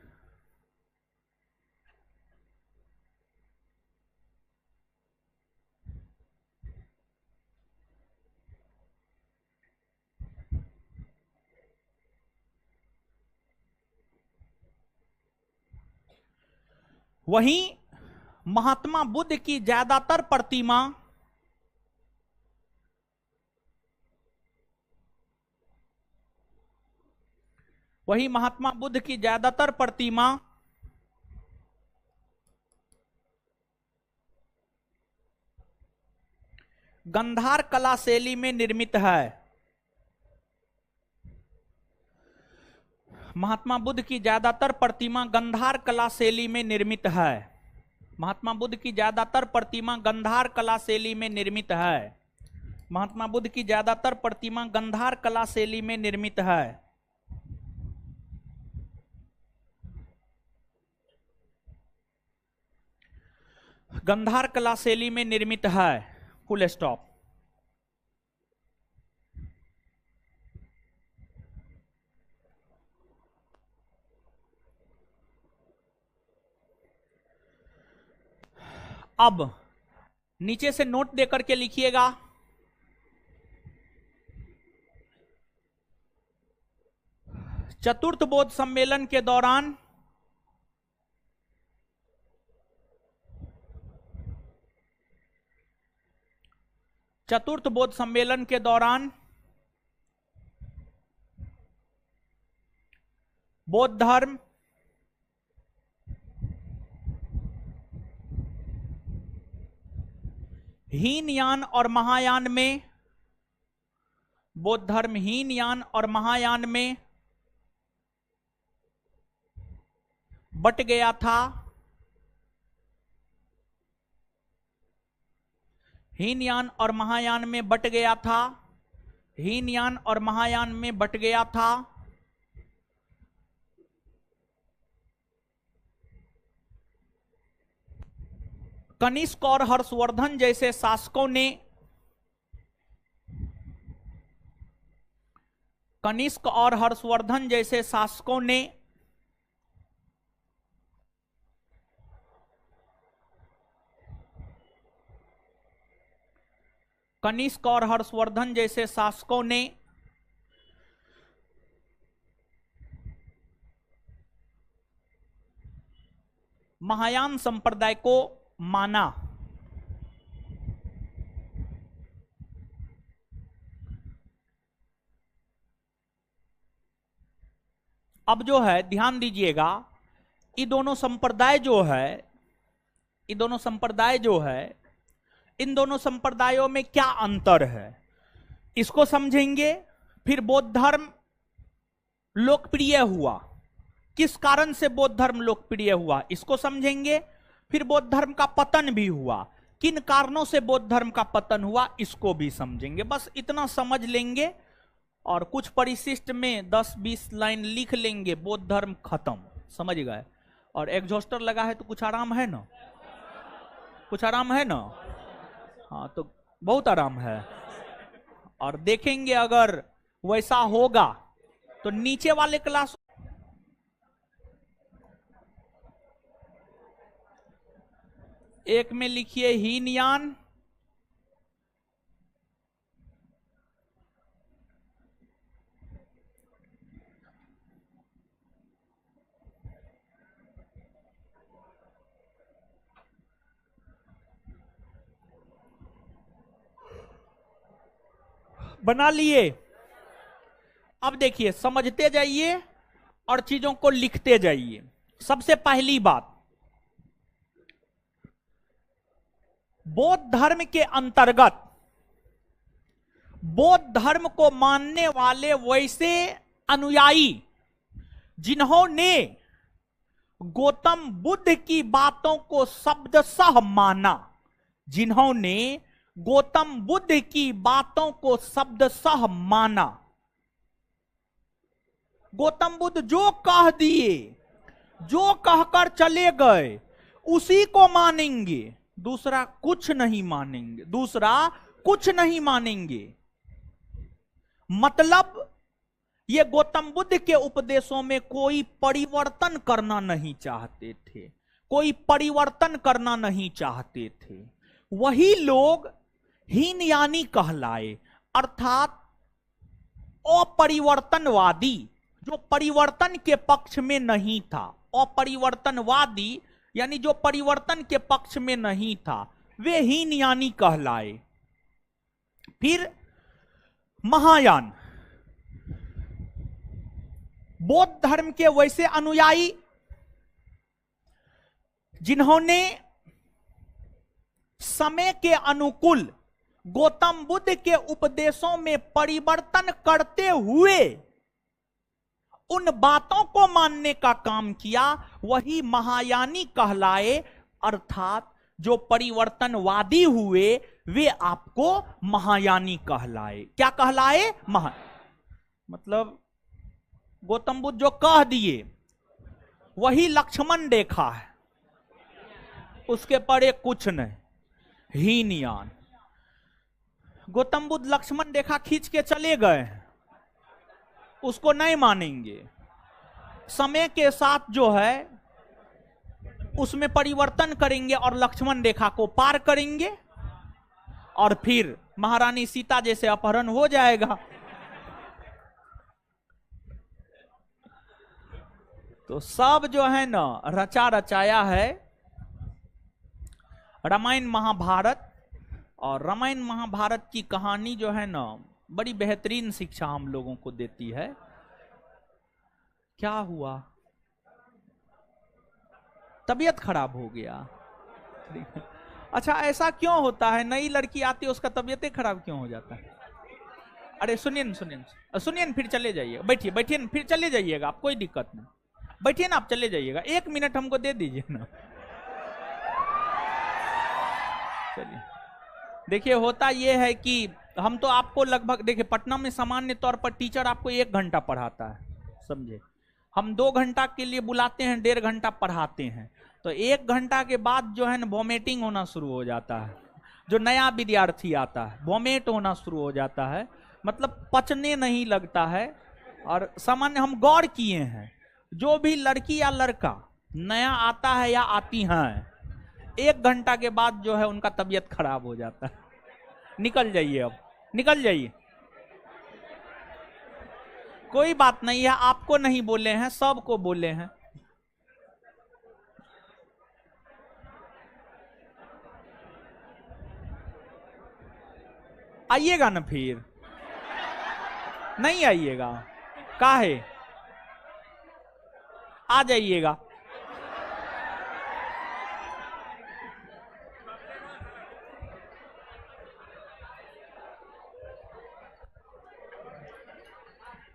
वहीं महात्मा बुद्ध की ज्यादातर प्रतिमा गंधार कला शैली में निर्मित है। महात्मा बुद्ध की ज्यादातर प्रतिमा गंधार कला शैली में निर्मित है। महात्मा बुद्ध की ज्यादातर प्रतिमा गंधार कला शैली में निर्मित है। महात्मा बुद्ध की ज्यादातर प्रतिमा गंधार कला शैली में निर्मित है। गंधार कला शैली में निर्मित है। Full stop. अब नीचे से नोट देकर के लिखिएगा। चतुर्थ बौद्ध सम्मेलन के दौरान चतुर्थ बौद्ध सम्मेलन के दौरान बौद्ध धर्म हीनयान और महायान में, बौद्ध धर्म हीनयान और महायान में बट गया था। हीनयान और महायान में बट गया था। हीनयान और महायान में बट गया था। कनिष्क और हर्षवर्धन जैसे शासकों ने कनिष्क और हर्षवर्धन जैसे शासकों ने कनिष्क और हर्षवर्धन जैसे शासकों ने महायान संप्रदाय को माना। अब जो है ध्यान दीजिएगा, ये दोनों संप्रदाय जो है, ये दोनों संप्रदाय जो है, इन दोनों संप्रदायों में क्या अंतर है इसको समझेंगे। फिर बौद्ध धर्म लोकप्रिय हुआ, किस कारण से बौद्ध धर्म लोकप्रिय हुआ इसको समझेंगे। फिर बौद्ध धर्म का पतन भी हुआ, किन कारणों से बौद्ध धर्म का पतन हुआ इसको भी समझेंगे। बस इतना समझ लेंगे और कुछ परिशिष्ट में 10-20 लाइन लिख लेंगे, बौद्ध धर्म खत्म। समझ गए। और एग्जॉस्टर लगा है तो कुछ आराम है ना, कुछ आराम है ना। हाँ तो बहुत आराम है। और देखेंगे अगर वैसा होगा तो नीचे वाले क्लास एक में लिखिए हीनयान, बना लिए। अब देखिए समझते जाइए और चीजों को लिखते जाइए। सबसे पहली बात, बौद्ध धर्म के अंतर्गत बौद्ध धर्म को मानने वाले वैसे अनुयायी जिन्होंने गौतम बुद्ध की बातों को शब्दशः माना, जिन्होंने गौतम बुद्ध की बातों को शब्दशः माना, गौतम बुद्ध जो कह दिए, जो कहकर चले गए उसी को मानेंगे, दूसरा कुछ नहीं मानेंगे, दूसरा कुछ नहीं मानेंगे। मतलब ये गौतम बुद्ध के उपदेशों में कोई परिवर्तन करना नहीं चाहते थे, कोई परिवर्तन करना नहीं चाहते थे। वही लोग हीनयानी कहलाए, अर्थात अपरिवर्तनवादी, जो परिवर्तन के पक्ष में नहीं था। अपरिवर्तनवादी यानी जो परिवर्तन के पक्ष में नहीं था, वे हीनयानी कहलाए। फिर महायान, बौद्ध धर्म के वैसे अनुयायी जिन्होंने समय के अनुकूल गौतम बुद्ध के उपदेशों में परिवर्तन करते हुए उन बातों को मानने का काम किया, वही महायानी कहलाए। अर्थात जो परिवर्तनवादी हुए वे आपको महायानी कहलाए। क्या कहलाए? मतलब गौतम बुद्ध जो कह दिए वही लक्ष्मण देखा है, उसके परे कुछ नहीं, हीनयान। गौतम बुद्ध लक्ष्मण रेखा खींच के चले गए, उसको नहीं मानेंगे। समय के साथ जो है उसमें परिवर्तन करेंगे और लक्ष्मण रेखा को पार करेंगे और फिर महारानी सीता जैसे अपहरण हो जाएगा। तो सब जो है ना रचा रचाया है रामायण महाभारत। और रामायण महाभारत की कहानी जो है ना बड़ी बेहतरीन शिक्षा हम लोगों को देती है। क्या हुआ? तबीयत खराब हो गया? अच्छा, ऐसा क्यों होता है? नई लड़की आती है उसका तबीयत खराब क्यों हो जाता है? अरे सुनिए सुनिए, फिर चले जाइए, बैठिए बैठिए, फिर चले जाइएगा, आप कोई दिक्कत नहीं, बैठिए ना, आप चले जाइएगा, 1 मिनट हमको दे दीजिए ना। चलिए, देखिए होता यह है कि हम तो आपको लगभग, देखिए पटना में सामान्य तौर पर टीचर आपको 1 घंटा पढ़ाता है, समझे। हम 2 घंटा के लिए बुलाते हैं, 1.5 घंटा पढ़ाते हैं। तो 1 घंटा के बाद जो है ना वॉमिटिंग होना शुरू हो जाता है। जो नया विद्यार्थी आता है वॉमिट होना शुरू हो जाता है, मतलब पचने नहीं लगता है। और सामान्य हम गौर किए हैं, जो भी लड़की या लड़का नया आता है या आती हैं, 1 घंटा के बाद जो है उनका तबीयत खराब हो जाता है। निकल जाइए, अब निकल जाइए, कोई बात नहीं है, आपको नहीं बोले हैं, सबको बोले हैं। आइएगा ना, फिर नहीं आइएगा? काहे? आ जाइएगा।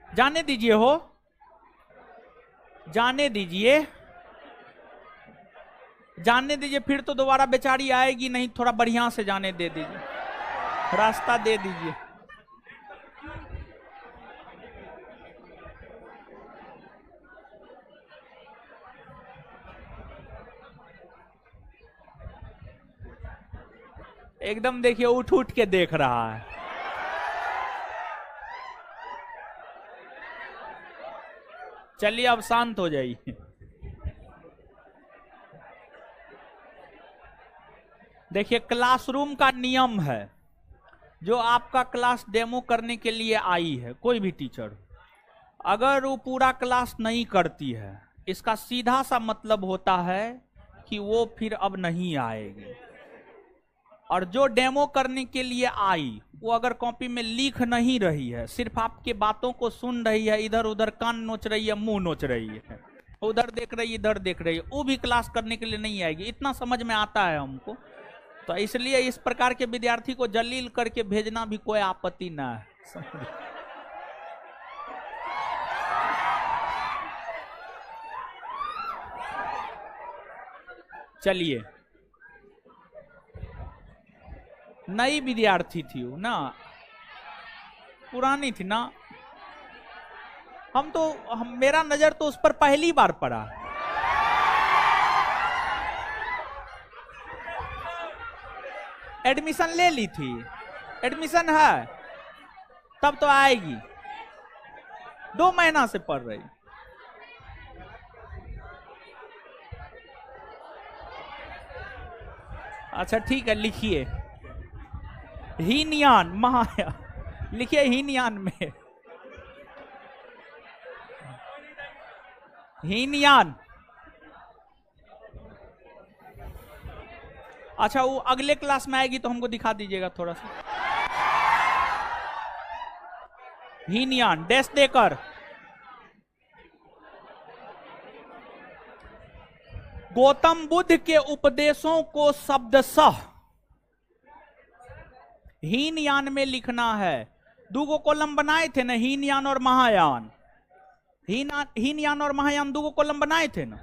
जाने दीजिए, हो जाने दीजिए, जाने दीजिए, फिर तो दोबारा बेचारी आएगी नहीं, थोड़ा बढ़िया से जाने दे दीजिए, रास्ता दे दीजिए। एकदम देखिए उठ उठ के देख रहा है। चलिए अब शांत हो जाइए। देखिए क्लासरूम का नियम है, जो आपका क्लास डेमो करने के लिए आई है, कोई भी टीचर, अगर वो पूरा क्लास नहीं करती है, इसका सीधा सा मतलब होता है कि वो फिर अब नहीं आएगी। और जो डेमो करने के लिए आई, वो अगर कॉपी में लिख नहीं रही है, सिर्फ आपके बातों को सुन रही है, इधर उधर कान नोच रही है, मुंह नोच रही है, उधर देख रही है, इधर देख रही है, वो भी क्लास करने के लिए नहीं आएगी। इतना समझ में आता है हमको। तो इसलिए इस प्रकार के विद्यार्थी को जलील करके भेजना भी कोई आपत्ति ना है। चलिए, नई विद्यार्थी थी वो ना, पुरानी थी ना, मेरा नजर तो उस पर पहली बार पड़ा। एडमिशन ले ली थी, एडमिशन है, तब तो आएगी, 2 महीना से पढ़ रही। अच्छा ठीक है, लिखिए हीनयान महाया, लिखिए हीनयान में, हीनयान। अच्छा, वो अगले क्लास में आएगी तो हमको दिखा दीजिएगा थोड़ा सा। हीनयान डैश देकर, गौतम बुद्ध के उपदेशों को शब्दशः हीनयान में लिखना है। 2 कॉलम बनाए थे ना, हीनयान और महायान। हीनयान और महायान दो कॉलम बनाए थे ना।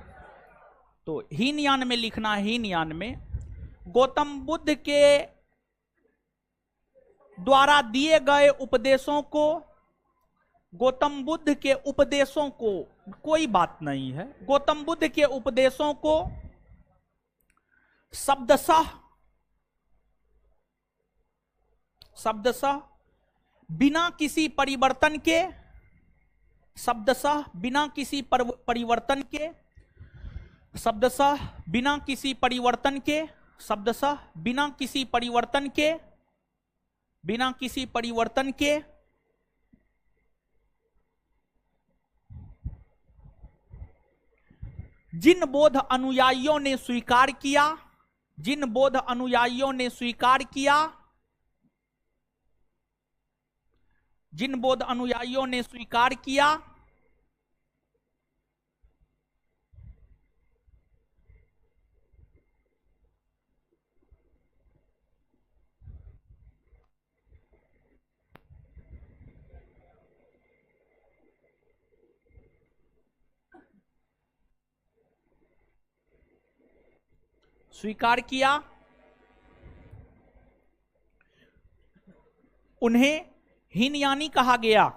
तो हीनयान में लिखना है, हीनयान में गौतम बुद्ध के द्वारा दिए गए उपदेशों को, गौतम बुद्ध के उपदेशों को, कोई बात नहीं है, गौतम बुद्ध के उपदेशों को शब्दशः बिना किसी परिवर्तन के, शब्दशः बिना किसी परिवर्तन के, शब्दशः बिना किसी परिवर्तन के, शब्दशः बिना किसी परिवर्तन के, बिना किसी परिवर्तन के जिन बौद्ध अनुयायियों ने स्वीकार किया, जिन बौद्ध अनुयायियों ने स्वीकार किया, जिन बौद्ध अनुयायियों ने स्वीकार किया, स्वीकार किया, उन्हें हीनयानी कहा गया।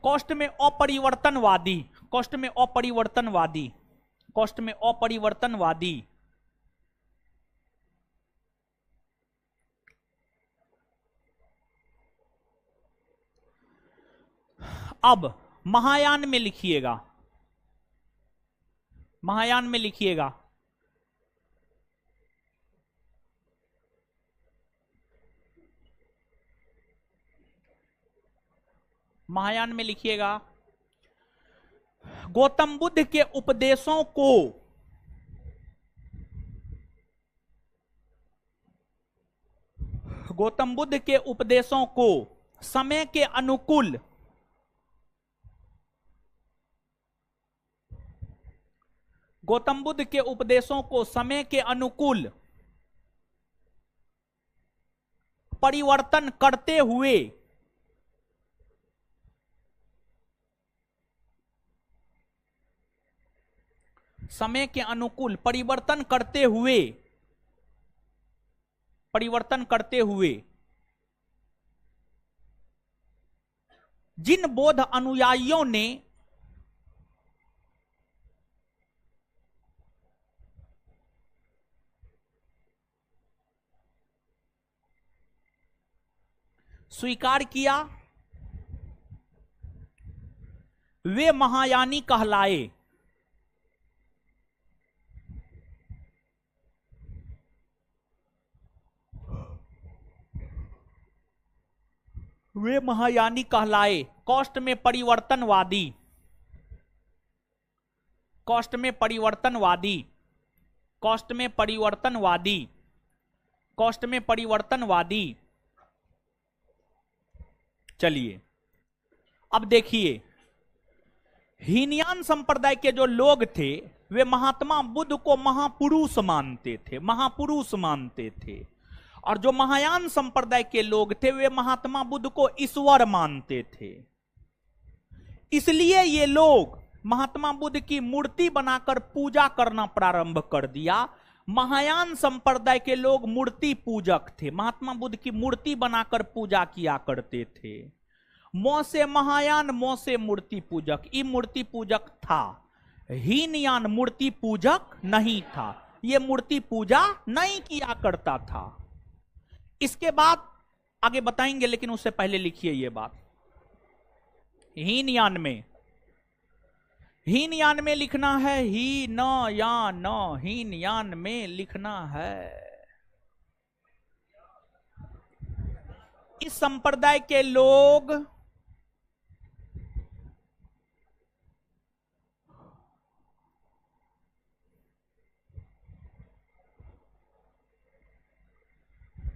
कॉस्ट में अपरिवर्तनवादी, कॉस्ट में अपरिवर्तनवादी, कॉस्ट में अपरिवर्तनवादी, अब महायान में लिखिएगा, महायान में लिखिएगा महायान में लिखिएगा गौतम बुद्ध के उपदेशों को गौतम बुद्ध के उपदेशों को समय के अनुकूल गौतम बुद्ध के उपदेशों को समय के अनुकूल परिवर्तन करते हुए समय के अनुकूल परिवर्तन करते हुए जिन बौद्ध अनुयायियों ने स्वीकार किया वे महायानी कहलाए। वे महायानी कहलाए। कॉस्ट में परिवर्तनवादी, कॉस्ट में परिवर्तनवादी, कॉस्ट में परिवर्तनवादी, कॉस्ट में परिवर्तनवादी। चलिए अब देखिए, हीनयान संप्रदाय के जो लोग थे वे महात्मा बुद्ध को महापुरुष मानते थे, महापुरुष मानते थे, और जो महायान संप्रदाय के लोग थे वे महात्मा बुद्ध को ईश्वर मानते थे। इसलिए ये लोग महात्मा बुद्ध की मूर्ति बनाकर पूजा करना प्रारंभ कर दिया। महायान संप्रदाय के लोग मूर्ति पूजक थे, महात्मा बुद्ध की मूर्ति बनाकर पूजा किया करते थे। मौ से महायान, मौ से मूर्ति पूजक, ये मूर्ति पूजक था। हीनयान मूर्ति पूजक नहीं था, ये मूर्ति पूजा नहीं किया करता था। इसके बाद आगे बताएंगे, लेकिन उससे पहले लिखिए ये बात। हीनयान में, हीनयान में लिखना है ही न या न, हीनयान में लिखना है। इस संप्रदाय के लोग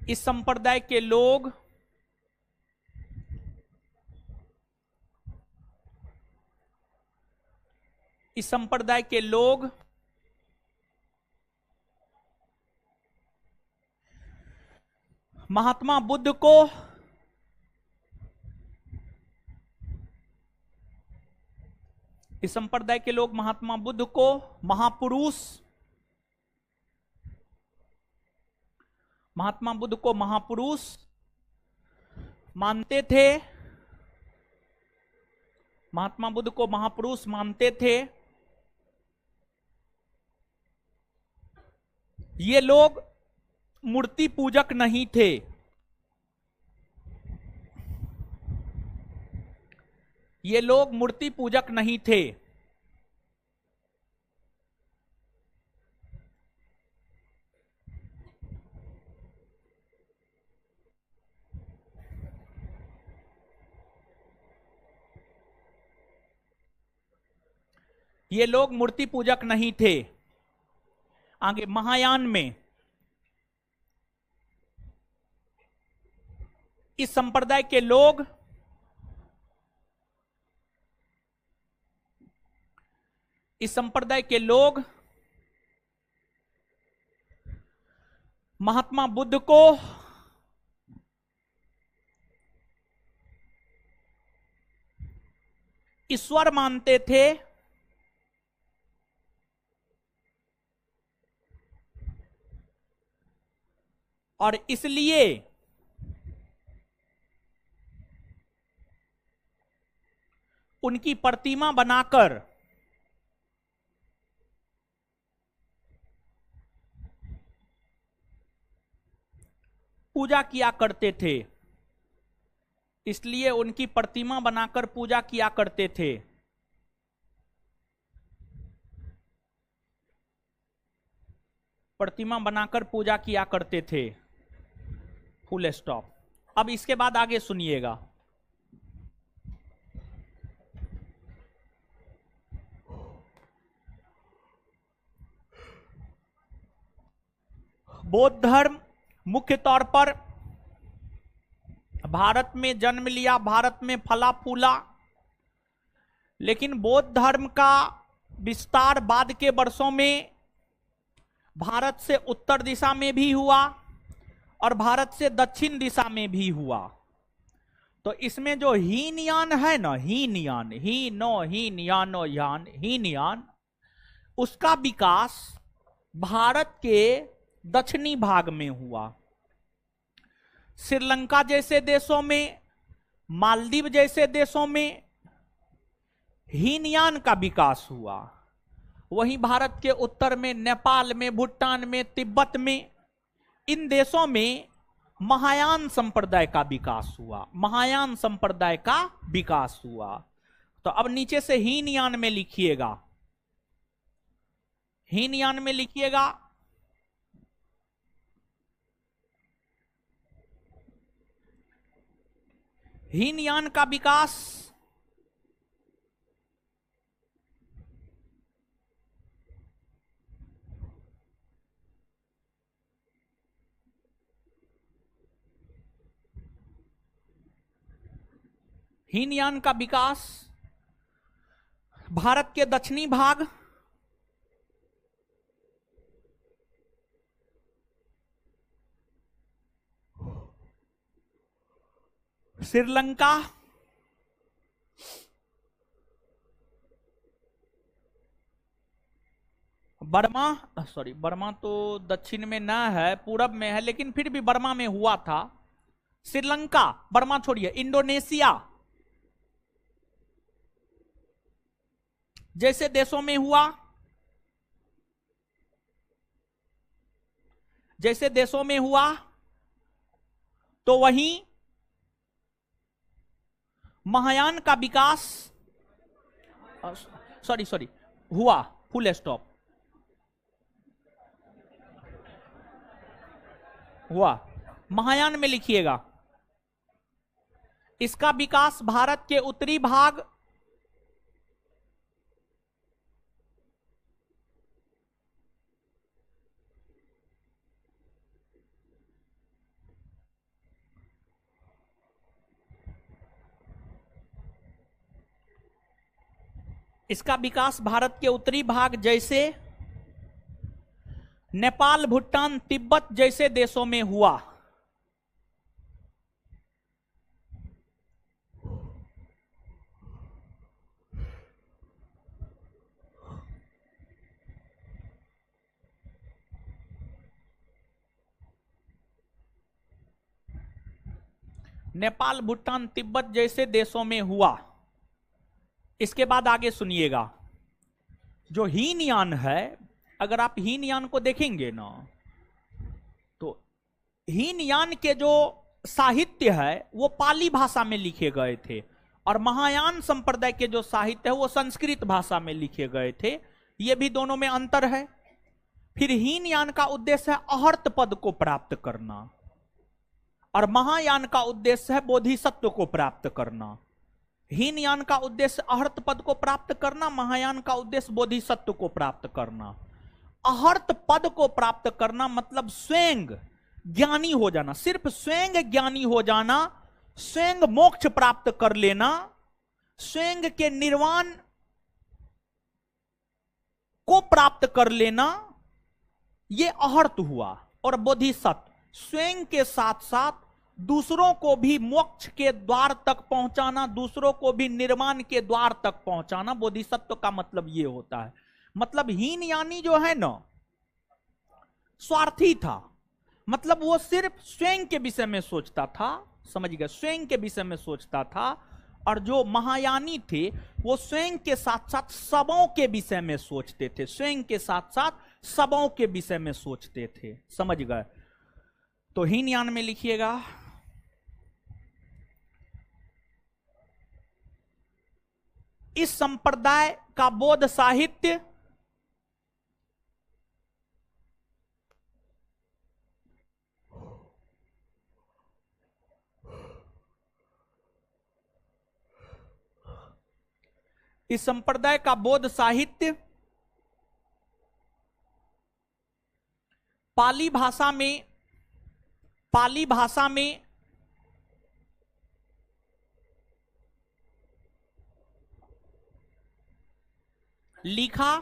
इस संप्रदाय के लोग इस संप्रदाय के लोग महात्मा बुद्ध को इस संप्रदाय के लोग महात्मा बुद्ध को महात्मा बुद्ध को महापुरुष मानते थे। महात्मा बुद्ध को महापुरुष मानते थे। ये लोग मूर्ति पूजक नहीं थे। ये लोग मूर्ति पूजक नहीं थे। ये लोग मूर्ति पूजक नहीं थे। आगे महायान में इस संप्रदाय के लोग महात्मा बुद्ध को ईश्वर मानते थे। और इसलिए उनकी प्रतिमा बनाकर पूजा किया करते थे। इसलिए उनकी प्रतिमा बनाकर पूजा किया करते थे। प्रतिमा बनाकर पूजा किया करते थे। Full stop. अब इसके बाद आगे सुनिएगा। बौद्ध धर्म मुख्य तौर पर भारत में जन्म लिया, भारत में फला फूला। लेकिन बौद्ध धर्म का विस्तार बाद के वर्षों में भारत से उत्तर दिशा में भी हुआ और भारत से दक्षिण दिशा में भी हुआ। तो इसमें जो हीनयान है ना, हीनयान, हीनयान, उसका विकास भारत के दक्षिणी भाग में हुआ। श्रीलंका जैसे देशों में, मालदीव जैसे देशों में हीनयान का विकास हुआ। वहीं भारत के उत्तर में, नेपाल में, भूटान में, तिब्बत में, इन देशों में महायान संप्रदाय का विकास हुआ। महायान संप्रदाय का विकास हुआ। तो अब नीचे से हीनयान में लिखिएगा। हीनयान में लिखिएगा हीनयान का विकास हीनयान का विकास भारत के दक्षिणी भाग, श्रीलंका, बर्मा, सॉरी बर्मा तो दक्षिण में ना है, पूरब में है, लेकिन फिर भी बर्मा में हुआ था। श्रीलंका, बर्मा छोड़िए, इंडोनेशिया जैसे देशों में हुआ, जैसे देशों में हुआ, तो वहीं महायान का विकास सॉरी हुआ। Full stop. हुआ। महायान में लिखिएगा इसका विकास भारत के उत्तरी भाग, इसका विकास भारत के उत्तरी भाग जैसे नेपाल, भूटान, तिब्बत जैसे देशों में हुआ। नेपाल, भूटान, तिब्बत जैसे देशों में हुआ। इसके बाद आगे सुनिएगा, जो हीनयान है, अगर आप हीनयान को देखेंगे ना, तो हीनयान के जो साहित्य है वो पाली भाषा में लिखे गए थे, और महायान संप्रदाय के जो साहित्य है वो संस्कृत भाषा में लिखे गए थे। ये भी दोनों में अंतर है। फिर हीनयान का उद्देश्य है अहर्त पद को प्राप्त करना, और महायान का उद्देश्य है बोधिसत्व को प्राप्त करना। हीनयान का उद्देश्य अहर्त पद को प्राप्त करना, महायान का उद्देश्य बोधिसत्व को प्राप्त करना। अहर्त पद को प्राप्त करना मतलब स्वयं ज्ञानी हो जाना, सिर्फ स्वयं ज्ञानी हो जाना, स्वयं मोक्ष प्राप्त कर लेना, स्वयं के निर्वाण को प्राप्त कर लेना, यह अहर्त हुआ। और बोधिसत्व स्वयं के साथ साथ दूसरों को भी मोक्ष के द्वार तक पहुंचाना, दूसरों को भी निर्माण के द्वार तक पहुंचाना। बोधिसत्व का मतलब यह होता है। मतलब हीनयानी जो है ना, स्वार्थी था, मतलब वो सिर्फ स्वयं के विषय में सोचता था, समझ गए, स्वयं के विषय में सोचता था। और जो महायानी थे वो स्वयं के साथ साथ सबों के विषय में सोचते थे, स्वयं के साथ साथ सबों के विषय में सोचते थे, समझ गए। तो हीनयान में लिखिएगा, इस संप्रदाय का बौद्ध साहित्य इस संप्रदाय का बौद्ध साहित्य पाली भाषा में लिखा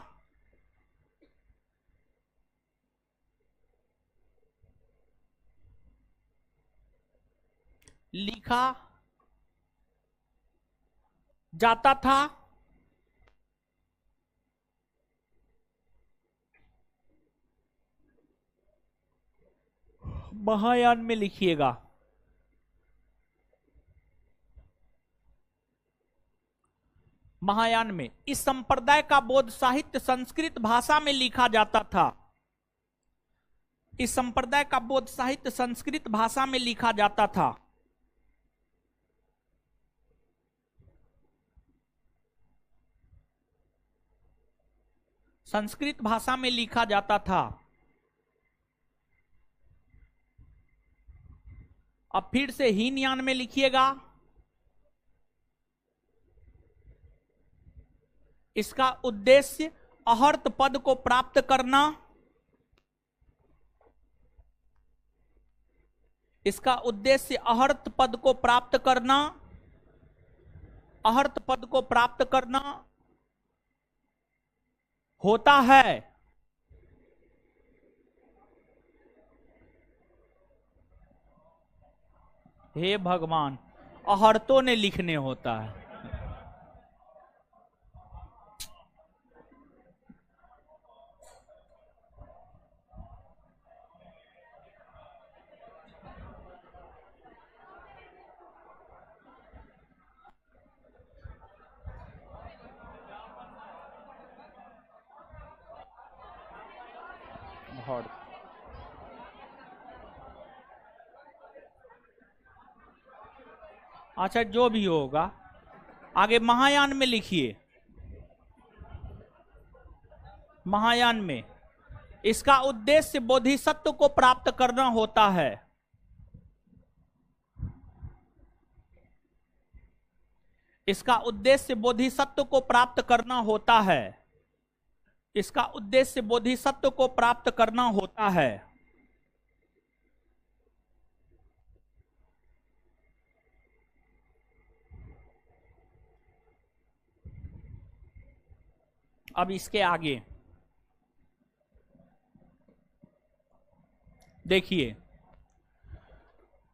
जाता था। महायान में लिखिएगा, महायान में इस संप्रदाय का बौद्ध साहित्य संस्कृत भाषा में लिखा जाता था। इस संप्रदाय का बौद्ध साहित्य संस्कृत भाषा में लिखा जाता था। संस्कृत भाषा में लिखा जाता था। अब फिर से हीनयान में लिखिएगा, इसका उद्देश्य अहर्त पद को प्राप्त करना, इसका उद्देश्य अहर्त पद को प्राप्त करना, अहर्त पद को प्राप्त करना होता है। हे भगवान, अहर्तों ने लिखने होता है। अच्छा, जो भी होगा, आगे महायान में लिखिए। महायान में इसका उद्देश्य बोधिसत्व को प्राप्त करना होता है। इसका उद्देश्य बोधिसत्व को प्राप्त करना होता है। इसका उद्देश्य बोधिसत्व को प्राप्त करना होता है। अब इसके आगे देखिए,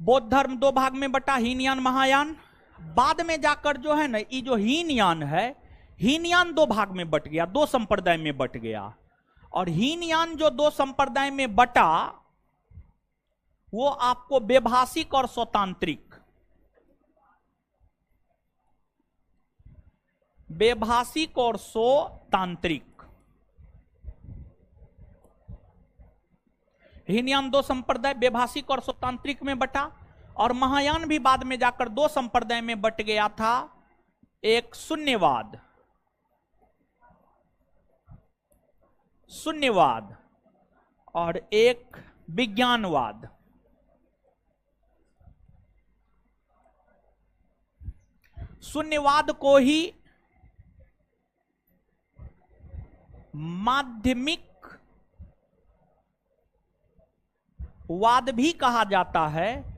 बौद्ध धर्म दो भाग में बटा, हीनयान महायान। बाद में जाकर जो है ना, ये जो हीनयान है, हीनयान दो भाग में बट गया, दो संप्रदाय में बट गया। और हीनयान जो दो संप्रदाय में बटा, वो आपको व्यभाषिक और स्वतांत्रिक, व्यभाषिक और स्वतांत्रिक, हीनयान दो संप्रदाय व्यभाषिक और स्वतांत्रिक में बटा। और महायान भी बाद में जाकर दो संप्रदाय में बट गया था, एक शून्यवाद, शून्यवाद, और एक विज्ञानवाद। शून्यवाद को ही माध्यमिक वाद भी कहा जाता है,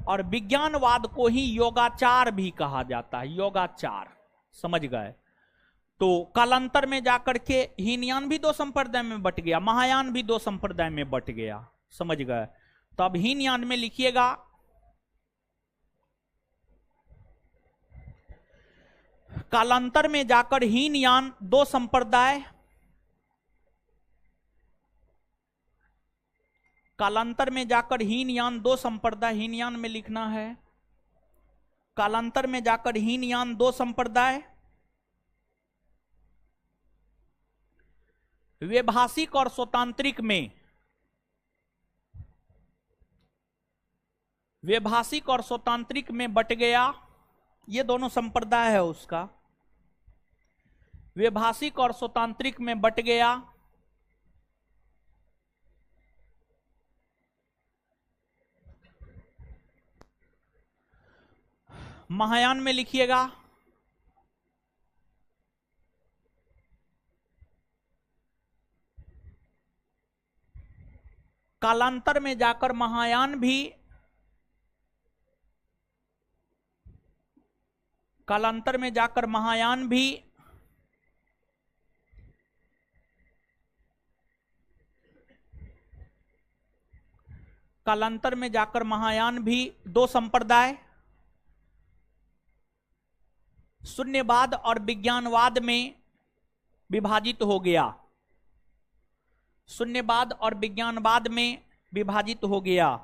और विज्ञानवाद को ही योगाचार भी कहा जाता है, योगाचार, समझ गए। तो कालांतर में जाकर के हीनयान भी दो संप्रदाय में बट गया, महायान भी दो संप्रदाय में बट गया, समझ गए। तो अब हीनयान में लिखिएगा, कालांतर में जाकर हीनयान दो संप्रदाय, कालांतर में जाकर हीनयान दो संप्रदाय, हीनयान में लिखना है, कालांतर में जाकर हीनयान दो संप्रदाय, व्यभाषिक और स्वतांत्रिक में, व्यभाषिक और स्वतांत्रिक में बट गया। ये दोनों संप्रदाय है उसका, व्यभाषिक और स्वतांत्रिक में बट गया। महायान में लिखिएगा, कालांतर में जाकर महायान भी, कालांतर में जाकर महायान भी कालांतर में जाकर महायान भी दो संप्रदाय, शून्यवाद और विज्ञानवाद में विभाजित हो गया, शून्यवाद और विज्ञानवाद में विभाजित हो गया।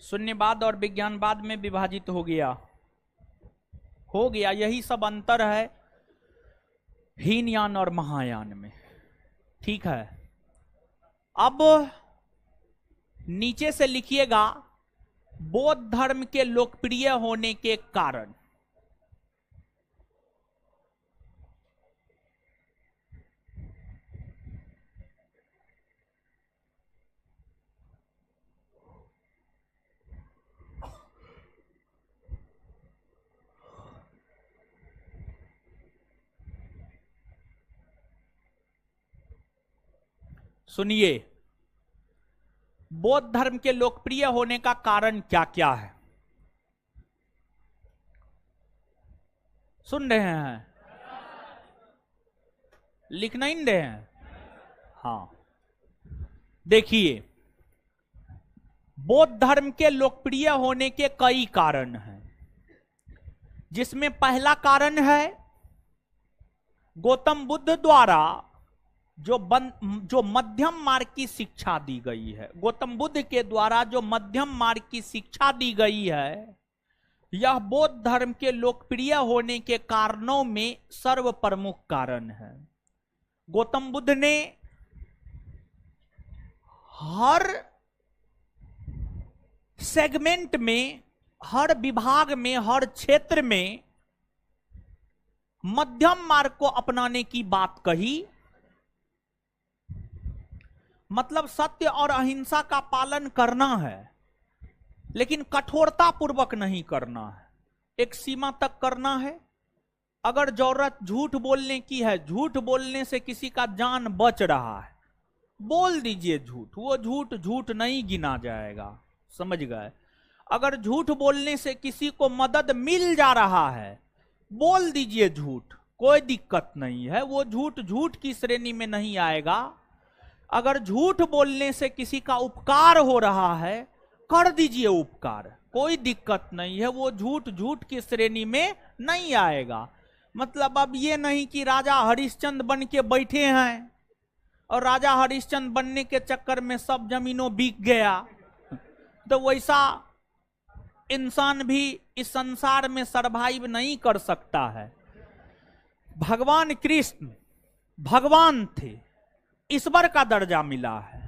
शून्यवाद और विज्ञानवाद में विभाजित हो गया, यही सब अंतर है हीनयान और महायान में, ठीक है। अब नीचे से लिखिएगा, बौद्ध धर्म के लोकप्रिय होने के कारण। सुनिए, बौद्ध धर्म के लोकप्रिय होने का कारण क्या क्या है, सुन रहे हैं, लिख नहीं रहे हैं? हाँ, देखिए, बौद्ध धर्म के लोकप्रिय होने के कई कारण हैं, जिसमें पहला कारण है गौतम बुद्ध द्वारा जो मध्यम मार्ग की शिक्षा दी गई है, गौतम बुद्ध के द्वारा जो मध्यम मार्ग की शिक्षा दी गई है, यह बौद्ध धर्म के लोकप्रिय होने के कारणों में सर्व प्रमुख कारण है। गौतम बुद्ध ने हर सेगमेंट में, हर विभाग में, हर क्षेत्र में मध्यम मार्ग को अपनाने की बात कही, मतलब सत्य और अहिंसा का पालन करना है, लेकिन कठोरता पूर्वक नहीं करना है, एक सीमा तक करना है। अगर जरूरत झूठ बोलने की है, झूठ बोलने से किसी का जान बच रहा है, बोल दीजिए झूठ, वो झूठ झूठ नहीं गिना जाएगा, समझ गए। अगर झूठ बोलने से किसी को मदद मिल जा रहा है, बोल दीजिए झूठ, कोई दिक्कत नहीं है, वो झूठ झूठ की श्रेणी में नहीं आएगा। अगर झूठ बोलने से किसी का उपकार हो रहा है, कर दीजिए उपकार, कोई दिक्कत नहीं है, वो झूठ झूठ की श्रेणी में नहीं आएगा। मतलब अब ये नहीं कि राजा हरिश्चंद्र बन के बैठे हैं और राजा हरिश्चंद्र बनने के चक्कर में सब जमीनों बिक गया, तो वैसा इंसान भी इस संसार में सरवाइव नहीं कर सकता है। भगवान कृष्ण भगवान थे, ईश्वर का दर्जा मिला है।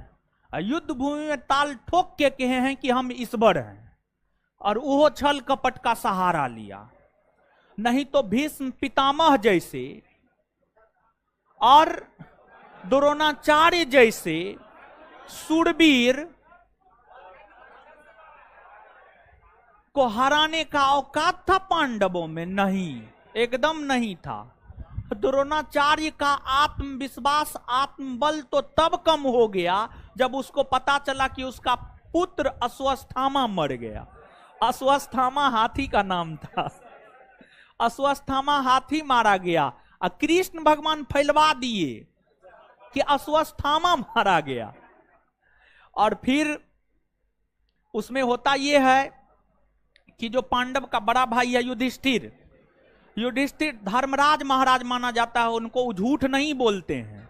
युद्ध भूमि में ताल ठोक के कहे हैं कि हम ईश्वर हैं, और वो छल कपट का सहारा लिया। नहीं तो भीष्म पितामह जैसे और द्रोणाचार्य जैसे शूरवीर को हराने का औकात था पांडवों में? नहीं, एकदम नहीं था। द्रोणाचार्य का आत्मविश्वास, आत्मबल तो तब कम हो गया जब उसको पता चला कि उसका पुत्र अश्वत्थामा मर गया। अश्वत्थामा हाथी का नाम था, अश्वत्थामा हाथी मारा गया, और कृष्ण भगवान फैलवा दिए कि अश्वत्थामा मारा गया। और फिर उसमें होता यह है कि जो पांडव का बड़ा भाई है युधिष्ठिर, युधिष्ठिर धर्मराज महाराज माना जाता है, उनको झूठ नहीं बोलते हैं।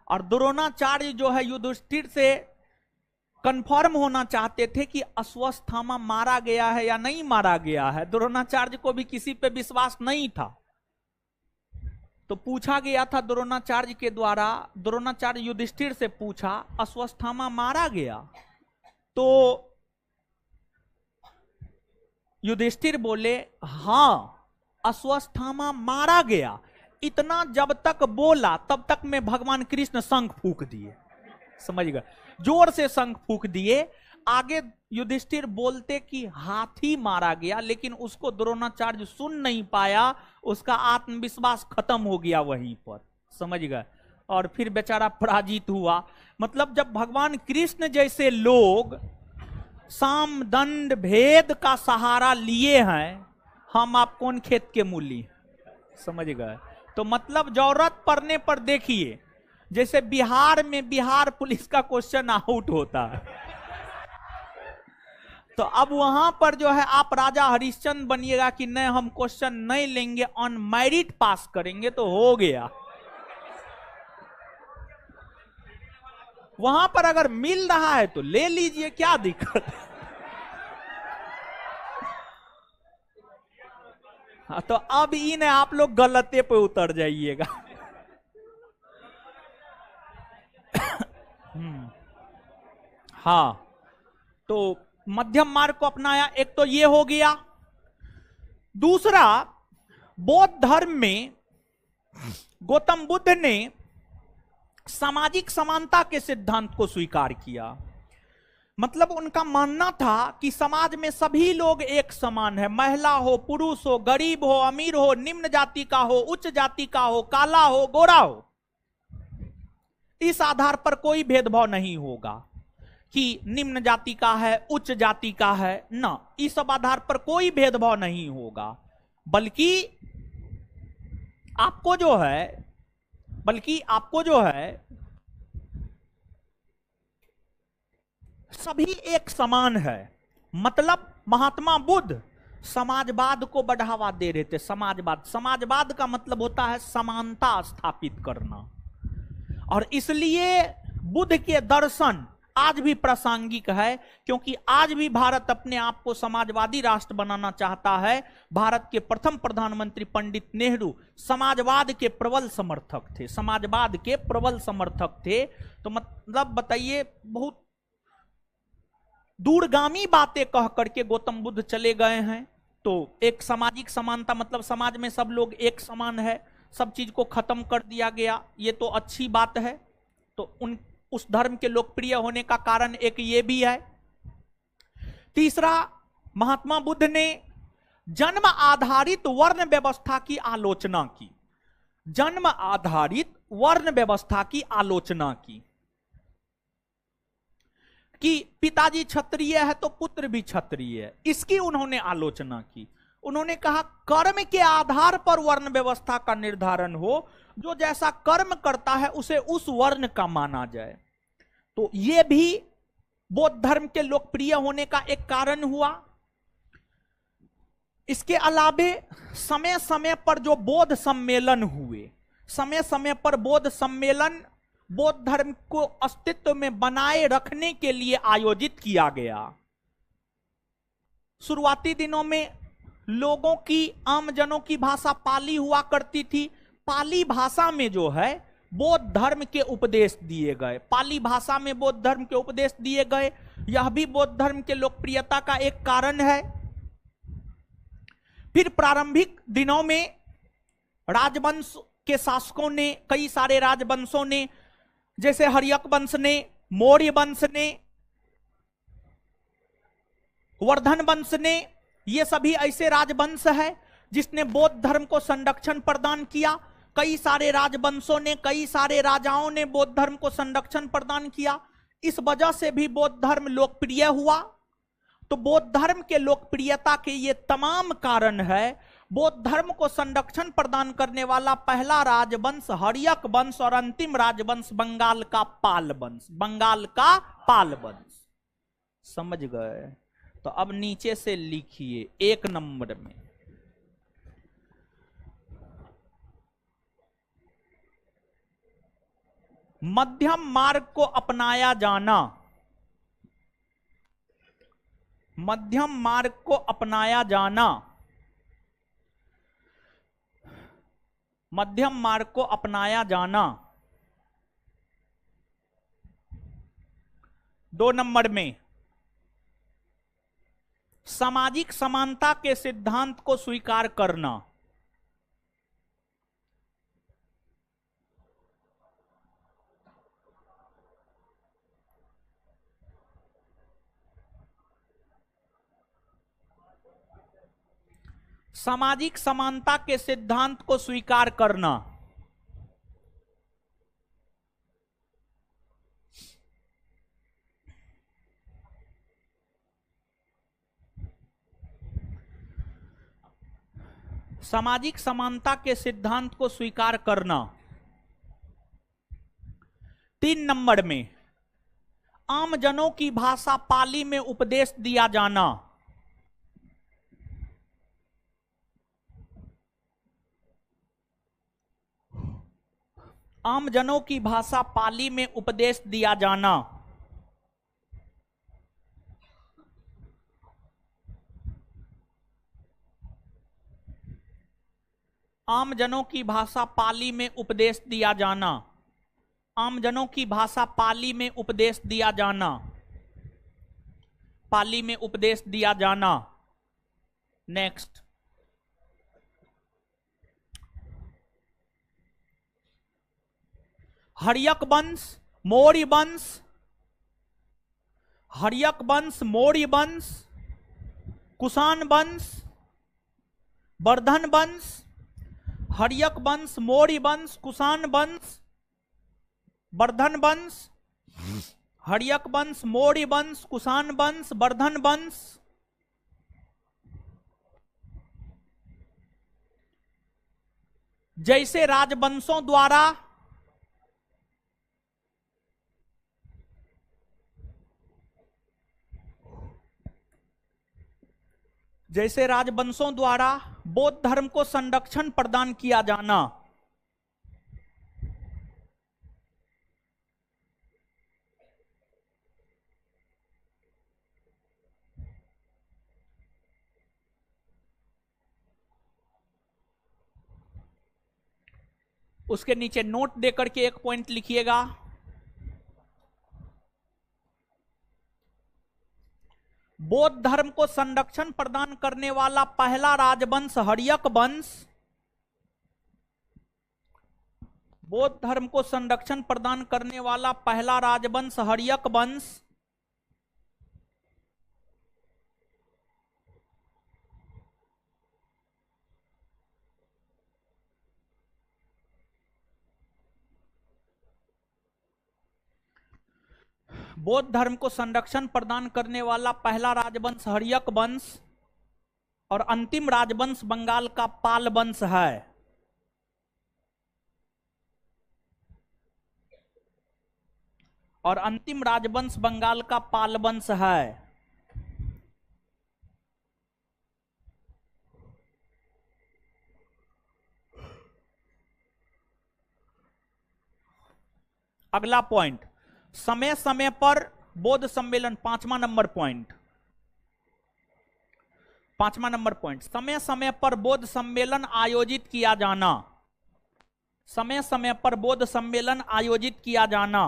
और द्रोणाचार्य जो है युधिष्ठिर से कंफर्म होना चाहते थे कि अश्वत्थामा मारा गया है या नहीं मारा गया है। द्रोणाचार्य को भी किसी पे विश्वास नहीं था, तो पूछा गया था द्रोणाचार्य के द्वारा। द्रोणाचार्य युधिष्ठिर से पूछा, अश्वत्थामा मारा गया? तो युधिष्ठिर बोले, हां अश्वत्थामा मारा गया। इतना जब तक बोला तब तक में भगवान कृष्ण शंख फूंक दिए, समझ गए, जोर से शंख फूंक दिए। आगे युधिष्ठिर बोलते कि हाथी मारा गया, लेकिन उसको द्रोणाचार्य सुन नहीं पाया, उसका आत्मविश्वास खत्म हो गया वहीं पर, समझ गए, और फिर बेचारा पराजित हुआ। मतलब जब भगवान कृष्ण जैसे लोग साम दंड भेद का सहारा लिए हैं, हम आप कौन खेत के मूली, समझ गए। तो मतलब जरूरत पड़ने पर देखिए, जैसे बिहार में बिहार पुलिस का क्वेश्चन आउट होता है, तो अब वहां पर जो है आप राजा हरिश्चंद्र बनिएगा कि नहीं हम क्वेश्चन नहीं लेंगे, ऑन मेरिट पास करेंगे, तो हो गया। वहां पर अगर मिल रहा है तो ले लीजिए, क्या दिक्कत है। तो अब इन आप लोग गलते पे उतर जाइएगा। हाँ, तो मध्यम मार्ग को अपनाया, एक तो ये हो गया। दूसरा, बौद्ध धर्म में गौतम बुद्ध ने सामाजिक समानता के सिद्धांत को स्वीकार किया। मतलब उनका मानना था कि समाज में सभी लोग एक समान है, महिला हो, पुरुष हो, गरीब हो, अमीर हो, निम्न जाति का हो, उच्च जाति का हो, काला हो, गोरा हो, इस आधार पर कोई भेदभाव नहीं होगा कि निम्न जाति का है, उच्च जाति का है, ना, इस सब आधार पर कोई भेदभाव नहीं होगा। बल्कि आपको जो है सभी एक समान है। मतलब महात्मा बुद्ध समाजवाद को बढ़ावा दे रहे थे। समाजवाद का मतलब होता है समानता स्थापित करना, और इसलिए बुद्ध के दर्शन आज भी प्रासंगिक है, क्योंकि आज भी भारत अपने आप को समाजवादी राष्ट्र बनाना चाहता है। भारत के प्रथम प्रधानमंत्री पंडित नेहरू समाजवाद के प्रबल समर्थक थे। तो मतलब बताइए, बहुत दूरगामी बातें कह करके गौतम बुद्ध चले गए हैं। तो एक सामाजिक समानता मतलब समाज में सब लोग एक समान है, सब चीज को खत्म कर दिया गया, ये तो अच्छी बात है। तो उस धर्म के लोकप्रिय होने का कारण एक ये भी है। तीसरा, महात्मा बुद्ध ने जन्म आधारित वर्ण व्यवस्था की आलोचना की। जन्म आधारित वर्ण व्यवस्था की आलोचना की कि पिताजी क्षत्रिय है तो पुत्र भी क्षत्रिय है, इसकी उन्होंने आलोचना की। उन्होंने कहा कर्म के आधार पर वर्ण व्यवस्था का निर्धारण हो, जो जैसा कर्म करता है उसे उस वर्ण का माना जाए। तो यह भी बौद्ध धर्म के लोकप्रिय होने का एक कारण हुआ। इसके अलावे समय समय पर जो बौद्ध सम्मेलन हुए, समय समय पर बौद्ध सम्मेलन बौद्ध धर्म को अस्तित्व में बनाए रखने के लिए आयोजित किया गया। शुरुआती दिनों में लोगों की, आम जनों की भाषा पाली हुआ करती थी। पाली भाषा में जो है बौद्ध धर्म के उपदेश दिए गए, पाली भाषा में बौद्ध धर्म के उपदेश दिए गए। यह भी बौद्ध धर्म के लोकप्रियता का एक कारण है। फिर प्रारंभिक दिनों में राजवंश के शासकों ने, कई सारे राजवंशों ने, जैसे हर्यक वंश ने, मौर्य वंश ने, वर्धन वंश ने, ये सभी ऐसे राजवंश है जिसने बौद्ध धर्म को संरक्षण प्रदान किया। कई सारे राजवंशों ने, कई सारे राजाओं ने बौद्ध धर्म को संरक्षण प्रदान किया। इस वजह से भी बौद्ध धर्म लोकप्रिय हुआ। तो बौद्ध धर्म के लोकप्रियता के ये तमाम कारण है। बौद्ध धर्म को संरक्षण प्रदान करने वाला पहला राजवंश हर्यक वंश और अंतिम राजवंश बंगाल का पाल वंश, बंगाल का पाल वंश। समझ गए? तो अब नीचे से लिखिए 1 नंबर में, मध्यम मार्ग को अपनाया जाना। मध्यम मार्ग को अपनाया जाना, मध्यम मार्ग को अपनाया जाना। 2 नंबर में, सामाजिक समानता के सिद्धांत को स्वीकार करना। सामाजिक समानता के सिद्धांत को स्वीकार करना। सामाजिक समानता के सिद्धांत को स्वीकार करना। 3 नंबर में, आम जनों की भाषा पाली में उपदेश दिया जाना। आम जनों की भाषा पाली में उपदेश दिया जाना। आम जनों की भाषा पाली में उपदेश दिया जाना। आम जनों की भाषा पाली में उपदेश दिया जाना। पाली में उपदेश दिया जाना। नेक्स्ट, हर्यक वंश, मौर्य वंश, हर्यक वंश, मौर्य वंश, कुषाण वंश, वर्धन वंश, हर्यक वंश, मौर्य वंश, कुषाण वंश, वर्धन वंश, हर्यक वंश, मौर्य वंश, कुषाण वंश, वर्धन वंश। जैसे राजवंशों द्वारा बौद्ध धर्म को संरक्षण प्रदान किया जाना। उसके नीचे नोट देकर के एक पॉइंट लिखिएगा, बौद्ध धर्म को संरक्षण प्रदान करने वाला पहला राजवंश हर्यक वंश। बौद्ध धर्म को संरक्षण प्रदान करने वाला पहला राजवंश हर्यक वंश। बौद्ध धर्म को संरक्षण प्रदान करने वाला पहला राजवंश हर्यक वंश और अंतिम राजवंश बंगाल का पाल वंश है। और अंतिम राजवंश बंगाल का पाल वंश है। अगला पॉइंट, समय समय पर बौद्ध सम्मेलन, 5वां नंबर पॉइंट, 5वां नंबर पॉइंट, समय समय पर बौद्ध सम्मेलन आयोजित किया जाना। समय समय पर बौद्ध सम्मेलन आयोजित किया जाना।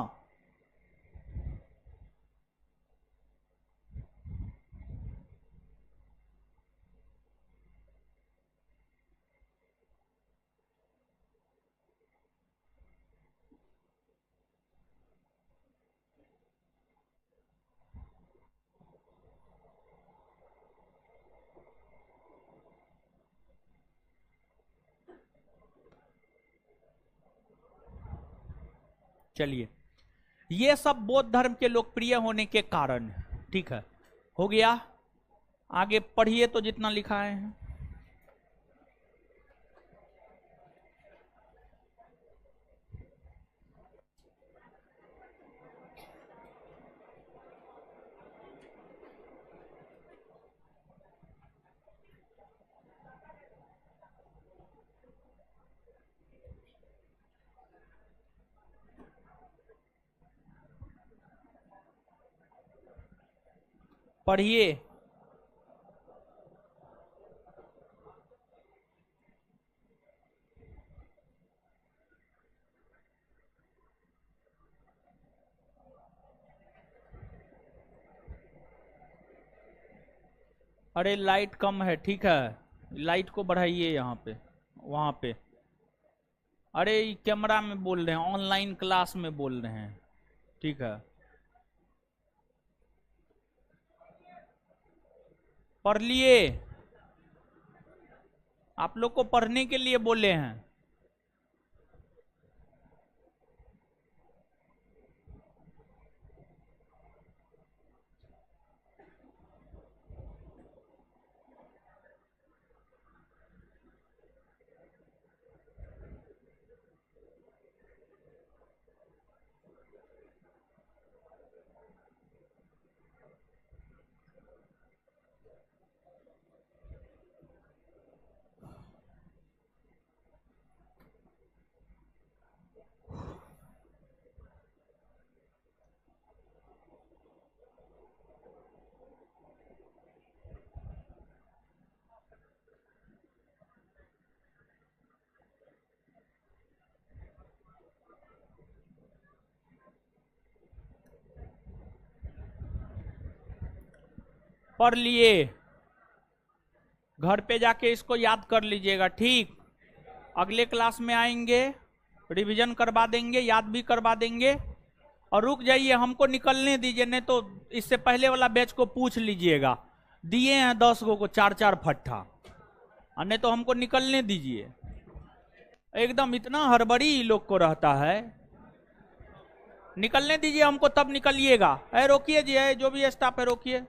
चलिए, ये सब बौद्ध धर्म के लोकप्रिय होने के कारण, ठीक है, हो गया। आगे पढ़िए तो जितना लिखा है। पढ़िए। अरे लाइट कम है, ठीक है, लाइट को बढ़ाइए यहाँ पे, वहां पे। अरे कैमरा में बोल रहे हैं, ऑनलाइन क्लास में बोल रहे हैं, ठीक है। पढ़ लिए? आप लोग को पढ़ने के लिए बोले हैं। पढ़ लिए? घर पे जाके इसको याद कर लीजिएगा, ठीक। अगले क्लास में आएंगे, रिवीजन करवा देंगे, याद भी करवा देंगे। और रुक जाइए, हमको निकलने दीजिए, नहीं तो इससे पहले वाला बैच को पूछ लीजिएगा। दिए हैं 10 को 4-4 फट्ठा, और नहीं तो हमको निकलने दीजिए। एकदम इतना हड़बड़ी लोग को रहता है। निकलने दीजिए हमको, तब निकलिएगा। रोकिए जी, जो भी स्टाफ है रोकिए।